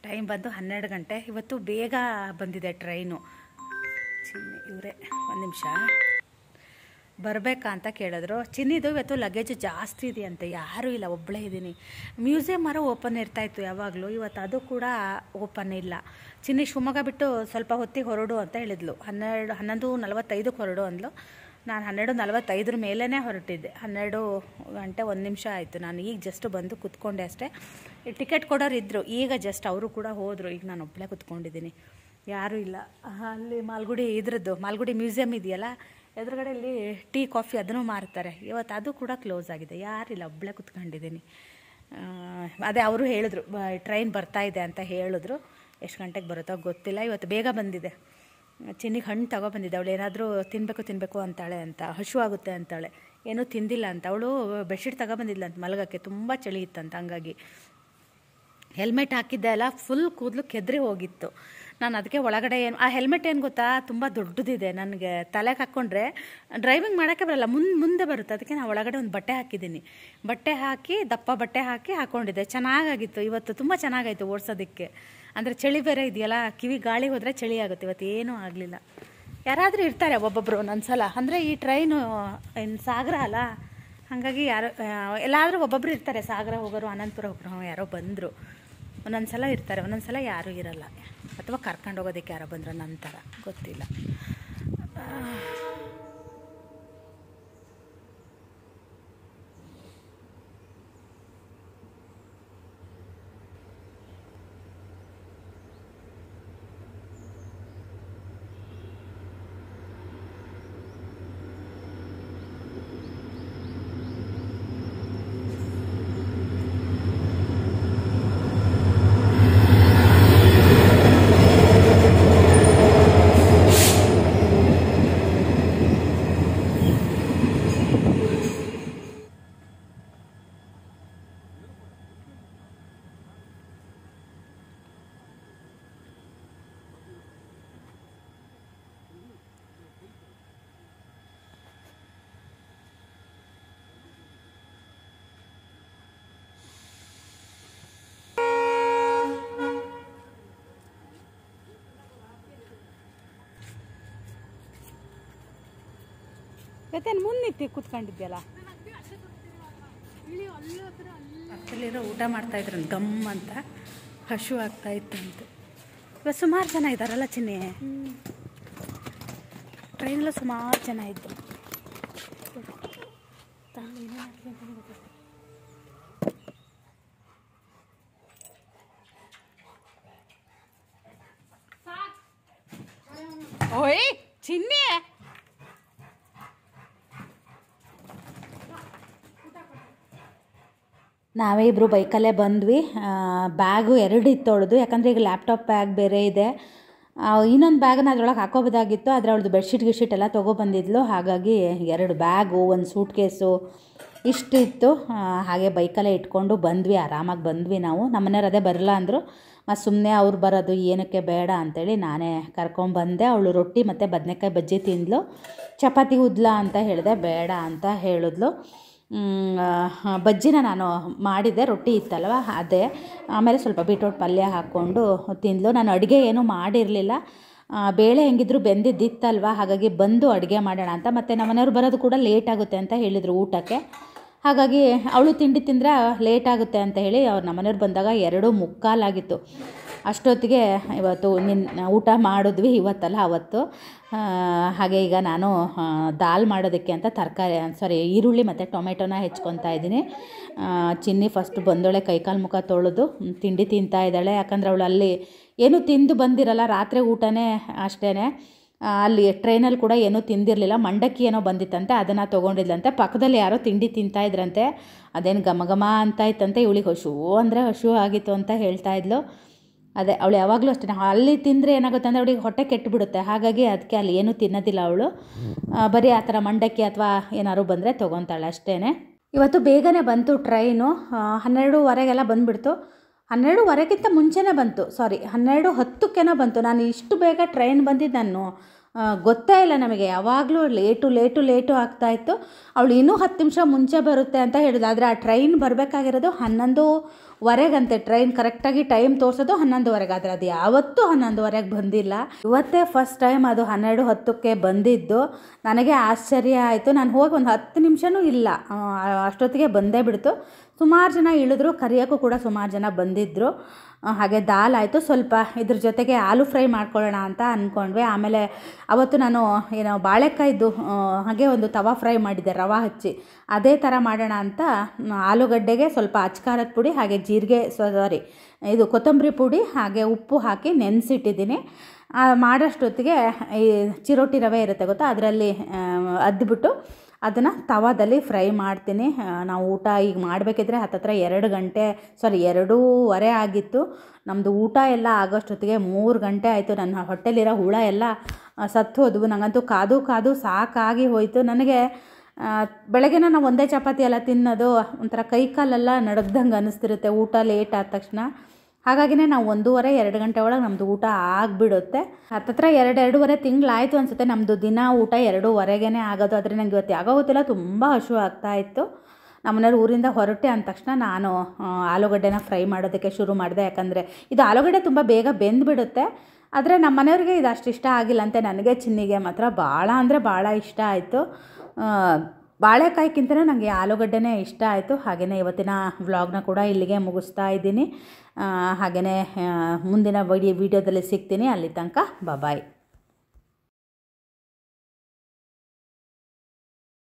ಟೈಮ್ ಬಂದು 12 ಗಂಟೆ. ಇವತ್ತು ಬೇಗ ಬಂದಿದೆ ಟ್ರೈನು. ಚಿನ್ನಿ ಇವರೇ, ಒಂದು ನಿಮಿಷ ಬರಬೇಕಾ ಅಂತ ಕೇಳಿದ್ರು. ಚಿನ್ನಿದು ಇವತ್ತು ಲಗೇಜು ಜಾಸ್ತಿ ಇದೆಯಂತೆ, ಯಾರೂ ಇಲ್ಲ, ಒಬ್ಬಳೇ ಇದ್ದೀನಿ. ಮ್ಯೂಸಿಯಮ್ ಓಪನ್ ಇರ್ತಾಯಿತ್ತು ಯಾವಾಗಲೂ, ಇವತ್ತು ಅದು ಕೂಡ ಓಪನ್ ಇಲ್ಲ. ಚಿನ್ನಿ ಶಿವಮೊಗ್ಗ ಬಿಟ್ಟು ಸ್ವಲ್ಪ ಹೊತ್ತಿಗೆ ಹೊರಡು ಅಂತ ಹೇಳಿದ್ಲು. 11:45ಕ್ಕೆ ಹೊರಡು ಅಂದ್ಲು. ನಾನು 12:45 ಮೇಲೇ ಹೊರಟಿದ್ದೆ. 12 ಗಂಟೆ 1 ನಿಮಿಷ ಆಯಿತು. ನಾನು ಈಗ ಜಸ್ಟ್ ಬಂದು ಕುತ್ಕೊಂಡೆ ಅಷ್ಟೇ. ಟಿಕೆಟ್ ಕೊಡೋರು ಇದ್ದರು, ಈಗ ಜಸ್ಟ್ ಅವರು ಕೂಡ ಹೋದರು. ಈಗ ನಾನು ಒಬ್ಬಳೇ ಕುತ್ಕೊಂಡಿದ್ದೀನಿ, ಯಾರೂ ಇಲ್ಲ. ಅಲ್ಲಿ ಮಾಲ್ಗುಡಿ ಮ್ಯೂಸಿಯಮ್ ಇದೆಯಲ್ಲ, ಎದುರುಗಡೆ ಇಲ್ಲಿ ಟೀ ಕಾಫಿ ಅದನ್ನು ಮಾರ್ತಾರೆ. ಇವತ್ತು ಅದು ಕೂಡ ಕ್ಲೋಸ್ ಆಗಿದೆ, ಯಾರಿಲ್ಲ, ಒಬ್ಬಳೇ ಕುತ್ಕೊಂಡಿದ್ದೀನಿ. ಅದೇ ಅವರು ಹೇಳಿದ್ರು ಟ್ರೈನ್ ಬರ್ತಾಯಿದೆ ಅಂತ ಹೇಳಿದ್ರು. ಎಷ್ಟು ಗಂಟೆಗೆ ಬರುತ್ತೋ ಗೊತ್ತಿಲ್ಲ. ಇವತ್ತು ಬೇಗ ಬಂದಿದೆ. ಚಿನ್ನಿಗೆ ಹಣ್ಣು ತಗೊಬಂದಿದ್ದೆ. ಅವಳು ಏನಾದರೂ ತಿನ್ನಬೇಕು ಅಂತಾಳೆ ಅಂತ, ಹಶು ಆಗುತ್ತೆ ಅಂತಾಳೆ. ಏನೂ ತಿಂದಿಲ್ಲ ಅಂತ. ಅವಳು ಬೆಡ್ಶೀಟ್ ತಗೊಬಂದಿದ್ಲ ಅಂತ ಮಲಗೋಕ್ಕೆ, ತುಂಬ ಚಳಿ ಇತ್ತಂತ. ಹಂಗಾಗಿ ಹೆಲ್ಮೆಟ್ ಹಾಕಿದ್ದೆ ಅಲ್ಲ, ಫುಲ್ ಕೂದಲು ಕೆದ್ರಿ ಹೋಗಿತ್ತು. ನಾನು ಅದಕ್ಕೆ ಒಳಗಡೆ ಆ ಹೆಲ್ಮೆಟ್ ಏನು ಗೊತ್ತಾ, ತುಂಬ ದೊಡ್ಡದಿದೆ. ನನಗೆ ತಲೆಗೆ ಹಾಕ್ಕೊಂಡ್ರೆ ಡ್ರೈವಿಂಗ್ ಮಾಡೋಕ್ಕೆ ಬರಲ್ಲ, ಮುಂದೆ ಬರುತ್ತೆ. ಅದಕ್ಕೆ ನಾನು ಒಳಗಡೆ ಒಂದು ಬಟ್ಟೆ ಹಾಕಿದ್ದೀನಿ. ದಪ್ಪ ಬಟ್ಟೆ ಹಾಕ್ಕೊಂಡಿದ್ದೆ. ಚೆನ್ನಾಗಾಗಿತ್ತು ಇವತ್ತು, ತುಂಬ ಚೆನ್ನಾಗಾಯಿತು ಓಡಿಸೋದಕ್ಕೆ. ಅಂದರೆ ಚಳಿ ಬೇರೆ ಇದೆಯಲ್ಲ, ಕಿವಿ ಗಾಳಿ ಹೋದರೆ ಚಳಿ ಆಗುತ್ತೆ. ಇವತ್ತು ಏನೂ ಆಗಲಿಲ್ಲ. ಯಾರಾದರೂ ಇರ್ತಾರೆ ಒಬ್ಬೊಬ್ಬರು ಒಂದೊಂದ್ಸಲ. ಅಂದರೆ ಈ ಟ್ರೈನು ಇನ್ನು ಸಾಗರ ಅಲ್ಲ, ಹಾಗಾಗಿ ಎಲ್ಲಾದರೂ ಒಬ್ಬೊಬ್ಬರು ಇರ್ತಾರೆ. ಸಾಗರ ಹೋಗೋರು, ಅನಂತಪುರ ಹೋಗೋರು, ಯಾರೋ ಬಂದರು. ಒಂದೊಂದು ಸಲ ಇರ್ತಾರೆ, ಒಂದೊಂದು ಸಲ ಯಾರೂ ಇರಲ್ಲ. ಅಥವಾ ಕರ್ಕೊಂಡು ಹೋಗೋದಕ್ಕೆ ಯಾರೋ ಬಂದ್ರೆ ನಂತರ ಗೊತ್ತಿಲ್ಲ. ಜೊತೆ ಮುಂದೆ ಕೂತ್ಕೊಂಡಿದ್ಯಲ್ಲ, ಅಷ್ಟಲ್ಲಿರೋ ಊಟ ಮಾಡ್ತಾಯಿದ್ರು ಗಮ್ ಅಂತ, ಹಶು ಆಗ್ತಾಯಿತ್ತು ಅಂತ. ಇವಾಗ ಸುಮಾರು ಜನ ಇದ್ದಾರಲ್ಲ ಚಿನ್ನಿ, ಟ್ರೈನಲ್ಲ ಸುಮಾರು ಜನ ಇದ್ದರು. ಓಯ್ ಚಿನ್ನಿ ನಾವೇ ಇಬ್ಬರು ಬೈಕಲ್ಲೇ ಬಂದ್ವಿ. ಬ್ಯಾಗು 2 ಇತ್ತು ಅವಳದು, ಯಾಕಂದರೆ ಈಗ ಲ್ಯಾಪ್ಟಾಪ್ ಬ್ಯಾಗ್ ಬೇರೆ ಇದೆ. ಇನ್ನೊಂದು ಬ್ಯಾಗನ್ನ ಅದ್ರೊಳಗೆ ಹಾಕೋಬೋದಾಗಿತ್ತು, ಆದರೆ ಅವಳದು ಬೆಡ್ಶೀಟ್ ಗಿಡ್ಶೀಟ್ ಎಲ್ಲ ತೊಗೊಬಂದಿದ್ಲು. ಹಾಗಾಗಿ 2 ಬ್ಯಾಗು, 1 ಸೂಟ್ ಕೇಸು ಇಷ್ಟು ಇತ್ತು. ಹಾಗೆ ಬೈಕಲ್ಲೇ ಇಟ್ಕೊಂಡು ಬಂದ್ವಿ, ಆರಾಮಾಗಿ ಬಂದ್ವಿ ನಾವು. ನಮ್ಮನೆಯವ್ರು ಅದೇ ಬರಲ್ಲ ಅಂದರು, ಮತ್ತು ಸುಮ್ಮನೆ ಅವ್ರು ಬರೋದು ಏನಕ್ಕೆ ಬೇಡ ಅಂಥೇಳಿ ನಾನೇ ಕರ್ಕೊಂಬಂದೆ. ಅವಳು ರೊಟ್ಟಿ ಮತ್ತು ಬದನೆಕಾಯಿ ಬಜ್ಜಿ ತಿಂದಳು. ಚಪಾತಿ ಉದ್ಲಾ ಅಂತ ಹೇಳಿದೆ, ಬೇಡ ಅಂತ ಹೇಳಿದ್ಲು. ಬಜ್ಜಿನ ನಾನು ಮಾಡಿದ್ದೆ, ರೊಟ್ಟಿ ಇತ್ತಲ್ವ ಅದೇ. ಆಮೇಲೆ ಸ್ವಲ್ಪ ಬೀಟ್ರೋಟ್ ಪಲ್ಯ ಹಾಕ್ಕೊಂಡು ತಿಂದಳು. ನಾನು ಅಡುಗೆ ಏನೂ ಮಾಡಿರಲಿಲ್ಲ, ಬೇಳೆ ಹೆಂಗಿದ್ರು ಬೆಂದಿದ್ದಿತ್ತಲ್ವ, ಹಾಗಾಗಿ ಬಂದು ಅಡುಗೆ ಮಾಡೋಣ ಅಂತ. ಮತ್ತು ನಮ್ಮನೆಯವ್ರು ಬರೋದು ಕೂಡ ಲೇಟ್ ಆಗುತ್ತೆ ಅಂತ ಹೇಳಿದರು ಊಟಕ್ಕೆ. ಹಾಗಾಗಿ ಅವಳು ತಿಂಡಿ ತಿಂದರೆ ಲೇಟ್ ಆಗುತ್ತೆ ಅಂತ ಹೇಳಿ ಅವ್ರು ನಮ್ಮನೆಯವ್ರು ಬಂದಾಗ 2:45 ಆಗಿತ್ತು. ಅಷ್ಟೊತ್ತಿಗೆ ಇವತ್ತು ಊಟ ಮಾಡಿದ್ವಿ, ಇವತ್ತಲ್ಲ ಅವತ್ತು. ಹಾಗೆ ಈಗ ನಾನು ದಾಲ್ ಮಾಡೋದಕ್ಕೆ ಅಂತ ಈರುಳ್ಳಿ ಮತ್ತು ಟೊಮೆಟೊನ ಹೆಚ್ಕೊತಾ ಇದ್ದೀನಿ. ಚಿನ್ನಿ ಫಸ್ಟ್ ಬಂದೋಳೆ, ಕೈಕಾಲು ಮುಖ ತೊಳೆದು ತಿಂಡಿ ತಿಂತಾ ಇದ್ದಾಳೆ. ಯಾಕಂದರೆ ಅವಳು ಅಲ್ಲಿ ಏನೂ ತಿಂದು ಬಂದಿರಲ್ಲ, ರಾತ್ರಿ ಊಟನೇ ಅಷ್ಟೇ. ಅಲ್ಲಿ ಟ್ರೈನಲ್ಲಿ ಕೂಡ ಏನೂ ತಿಂದಿರಲಿಲ್ಲ, ಮಂಡಕ್ಕಿ ಏನೋ ಬಂದಿತ್ತಂತೆ, ಅದನ್ನು ತೊಗೊಂಡಿದ್ಲಂತೆ. ಪಕ್ಕದಲ್ಲಿ ಯಾರೋ ತಿಂಡಿ ತಿಂತಾಯಿದ್ರಂತೆ, ಅದೇನು ಘಮ ಘಮ ಅಂತ ಇತ್ತಂತೆ. ಇವಳಿಗೆ ಹಶು ಆಗಿತ್ತು ಅಂತ ಹೇಳ್ತಾಯಿದ್ಲು. ಅದೇ ಅವಳು ಯಾವಾಗಲೂ ಅಷ್ಟೇ, ಅಲ್ಲಿ ತಿಂದರೆ ಏನಾಗುತ್ತೆ ಅಂದರೆ ಅವಳಿಗೆ ಹೊಟ್ಟೆ ಕೆಟ್ಟುಬಿಡುತ್ತೆ. ಹಾಗಾಗಿ ಅದಕ್ಕೆ ಅಲ್ಲಿ ಏನೂ ತಿನ್ನೋದಿಲ್ಲ ಅವಳು. ಬರೀ ಆ ಥರ ಮಂಡಕ್ಕಿ ಅಥವಾ ಏನಾದ್ರು ಬಂದರೆ ತೊಗೊತಾಳೆ ಅಷ್ಟೇ. ಇವತ್ತು ಬೇಗನೆ ಬಂತು ಟ್ರೈನು, 12:15 ಬಂದುಬಿಡ್ತು. 12:15ಕ್ಕಿಂತ ಮುಂಚೆನೇ ಬಂತು, 12:10 ಬಂತು. ನಾನು ಇಷ್ಟು ಬೇಗ ಟ್ರೈನ್ ಬಂದಿದ್ದು ನಾನು ಗೊತ್ತೇ ಇಲ್ಲ ನಮಗೆ. ಯಾವಾಗಲೂ ಲೇಟು ಆಗ್ತಾಯಿತ್ತು. ಅವಳು ಇನ್ನೂ 10 ನಿಮಿಷ ಮುಂಚೆ ಬರುತ್ತೆ ಅಂತ ಹೇಳಿದ್ಲು. ಆದರೆ ಆ ಟ್ರೈನ್ ಬರಬೇಕಾಗಿರೋದು 11:15 ಟ್ರೈನ್ ಕರೆಕ್ಟಾಗಿ ಟೈಮ್ ತೋರಿಸೋದು 11:15. ಆದರೆ ಅದು ಯಾವತ್ತೂ 11:15 ಬಂದಿಲ್ಲ. ಇವತ್ತೇ ಫಸ್ಟ್ ಟೈಮ್ ಅದು 12:10 ಬಂದಿದ್ದು. ನನಗೆ ಆಶ್ಚರ್ಯ ಆಯಿತು. ನಾನು ಹೋಗಿ ಒಂದು 10 ನಿಮಿಷನೂ ಇಲ್ಲ, ಅಷ್ಟೊತ್ತಿಗೆ ಬಂದೇ ಬಿಡ್ತು. ಸುಮಾರು ಜನ ಇಳಿದ್ರು, ಕರಿಯೋಕ್ಕೂ ಕೂಡ ಸುಮಾರು ಜನ ಬಂದಿದ್ದರು. ಹಾಗೆ ದಾಲ್ ಆಯಿತು. ಸ್ವಲ್ಪ ಇದ್ರ ಜೊತೆಗೆ ಆಲೂ ಫ್ರೈ ಮಾಡ್ಕೊಳ್ಳೋಣ ಅಂತ ಅಂದ್ಕೊಂಡ್ವಿ. ಆಮೇಲೆ ಅವತ್ತು ನಾನು ಬಾಳೆಕಾಯ್ದು ಹಾಗೆ ಒಂದು ತವಾ ಫ್ರೈ ಮಾಡಿದ್ದೆ ರವೆ ಹಚ್ಚಿ, ಅದೇ ಥರ ಮಾಡೋಣ ಅಂತ ಆಲೂಗಡ್ಡೆಗೆ ಸ್ವಲ್ಪ ಅಚ್ಕಾರದ ಪುಡಿ ಹಾಗೆ ಕೊತ್ತಂಬರಿ ಪುಡಿ ಹಾಗೆ ಉಪ್ಪು ಹಾಕಿ ನೆನೆಸಿಟ್ಟಿದ್ದೀನಿ. ಮಾಡೋಷ್ಟೊತ್ತಿಗೆ ಈ ಚಿರೋಟಿ ರವೆ ಇರುತ್ತೆ ಗೊತ್ತಾ, ಅದರಲ್ಲಿ ಅದ್ಬಿಟ್ಟು ಅದನ್ನು ತವಾದಲ್ಲಿ ಫ್ರೈ ಮಾಡ್ತೀನಿ. ನಾವು ಊಟ ಈಗ ಮಾಡಬೇಕಿದ್ರೆ ಹತ್ತತ್ರ 2:30 ಆಗಿತ್ತು. ನಮ್ಮದು ಊಟ ಎಲ್ಲ ಆಗೋಷ್ಟೊತ್ತಿಗೆ 3 ಗಂಟೆ ಆಯಿತು. ನನ್ನ ಹೊಟ್ಟೆಲಿರೋ ಹುಳ ಎಲ್ಲ ಸತ್ತು ಹೋದವು. ನನಗಂತೂ ಕಾದು ಸಾಕಾಗಿ ಹೋಯಿತು. ನನಗೆ ಬೆಳಗ್ಗೆನ ನಾವು ಒಂದೇ ಚಪಾತಿ ಎಲ್ಲ ತಿನ್ನೋದು ಒಂಥರ ಕೈಕಾಲೆಲ್ಲ ನಡಗ್ದಂಗೆ ಅನ್ನಿಸ್ತಿರುತ್ತೆ ಊಟ ಲೇಟ್ ಆದ ತಕ್ಷಣ. ಹಾಗಾಗಿನೇ ನಾವು 1:30-2 ಗಂಟೆ ಒಳಗೆ ನಮ್ಮದು ಊಟ ಆಗಿಬಿಡುತ್ತೆ. ಹತ್ತತ್ರ 2-2.5 ತಿಂಗಳಾಯಿತು ಅನಿಸುತ್ತೆ ನಮ್ಮದು ದಿನ ಊಟ 2:15 ಆಗೋದು. ಆದರೆ ನನಗೆ ಇವತ್ತು ಯಾಕೋ ಗೊತ್ತಿಲ್ಲ, ತುಂಬ ಹಸಿವು ಆಗ್ತಾಯಿತ್ತು. ನಮ್ಮನೆಯವ್ರು ಊರಿಂದ ಹೊರಟೆ ಅಂದ ತಕ್ಷಣ ನಾನು ಆಲೂಗಡ್ಡೆನ ಫ್ರೈ ಮಾಡೋದಕ್ಕೆ ಶುರು ಮಾಡಿದೆ. ಯಾಕಂದರೆ ಇದು ಆಲೂಗಡ್ಡೆ ತುಂಬ ಬೇಗ ಬೆಂದುಬಿಡುತ್ತೆ. ಆದರೆ ನಮ್ಮ ಮನೆಯವ್ರಿಗೆ ಇದು ಅಷ್ಟು ಇಷ್ಟ ಆಗಿಲ್ಲಂತೆ. ನನಗೆ ಚಿನ್ನಿಗೆ ಮಾತ್ರ ಭಾಳ ಇಷ್ಟ ಆಯಿತು. ಬಾಳೆಕಾಯಿಗಿಂತಲೂ ನನಗೆ ಆಲೂಗಡ್ಡೆನೇ ಇಷ್ಟ ಆಯಿತು. ಹಾಗೆಯೇ ಇವತ್ತಿನ ವ್ಲಾಗ್ನ ಕೂಡ ಇಲ್ಲಿಗೆ ಮುಗಿಸ್ತಾ ಇದ್ದೀನಿ. ಹಾಗೆಯೇ ಮುಂದಿನ ವಿಡಿಯೋದಲ್ಲಿ ಸಿಗ್ತೀನಿ. ಅಲ್ಲಿ ತನಕ ಬಾಯ್.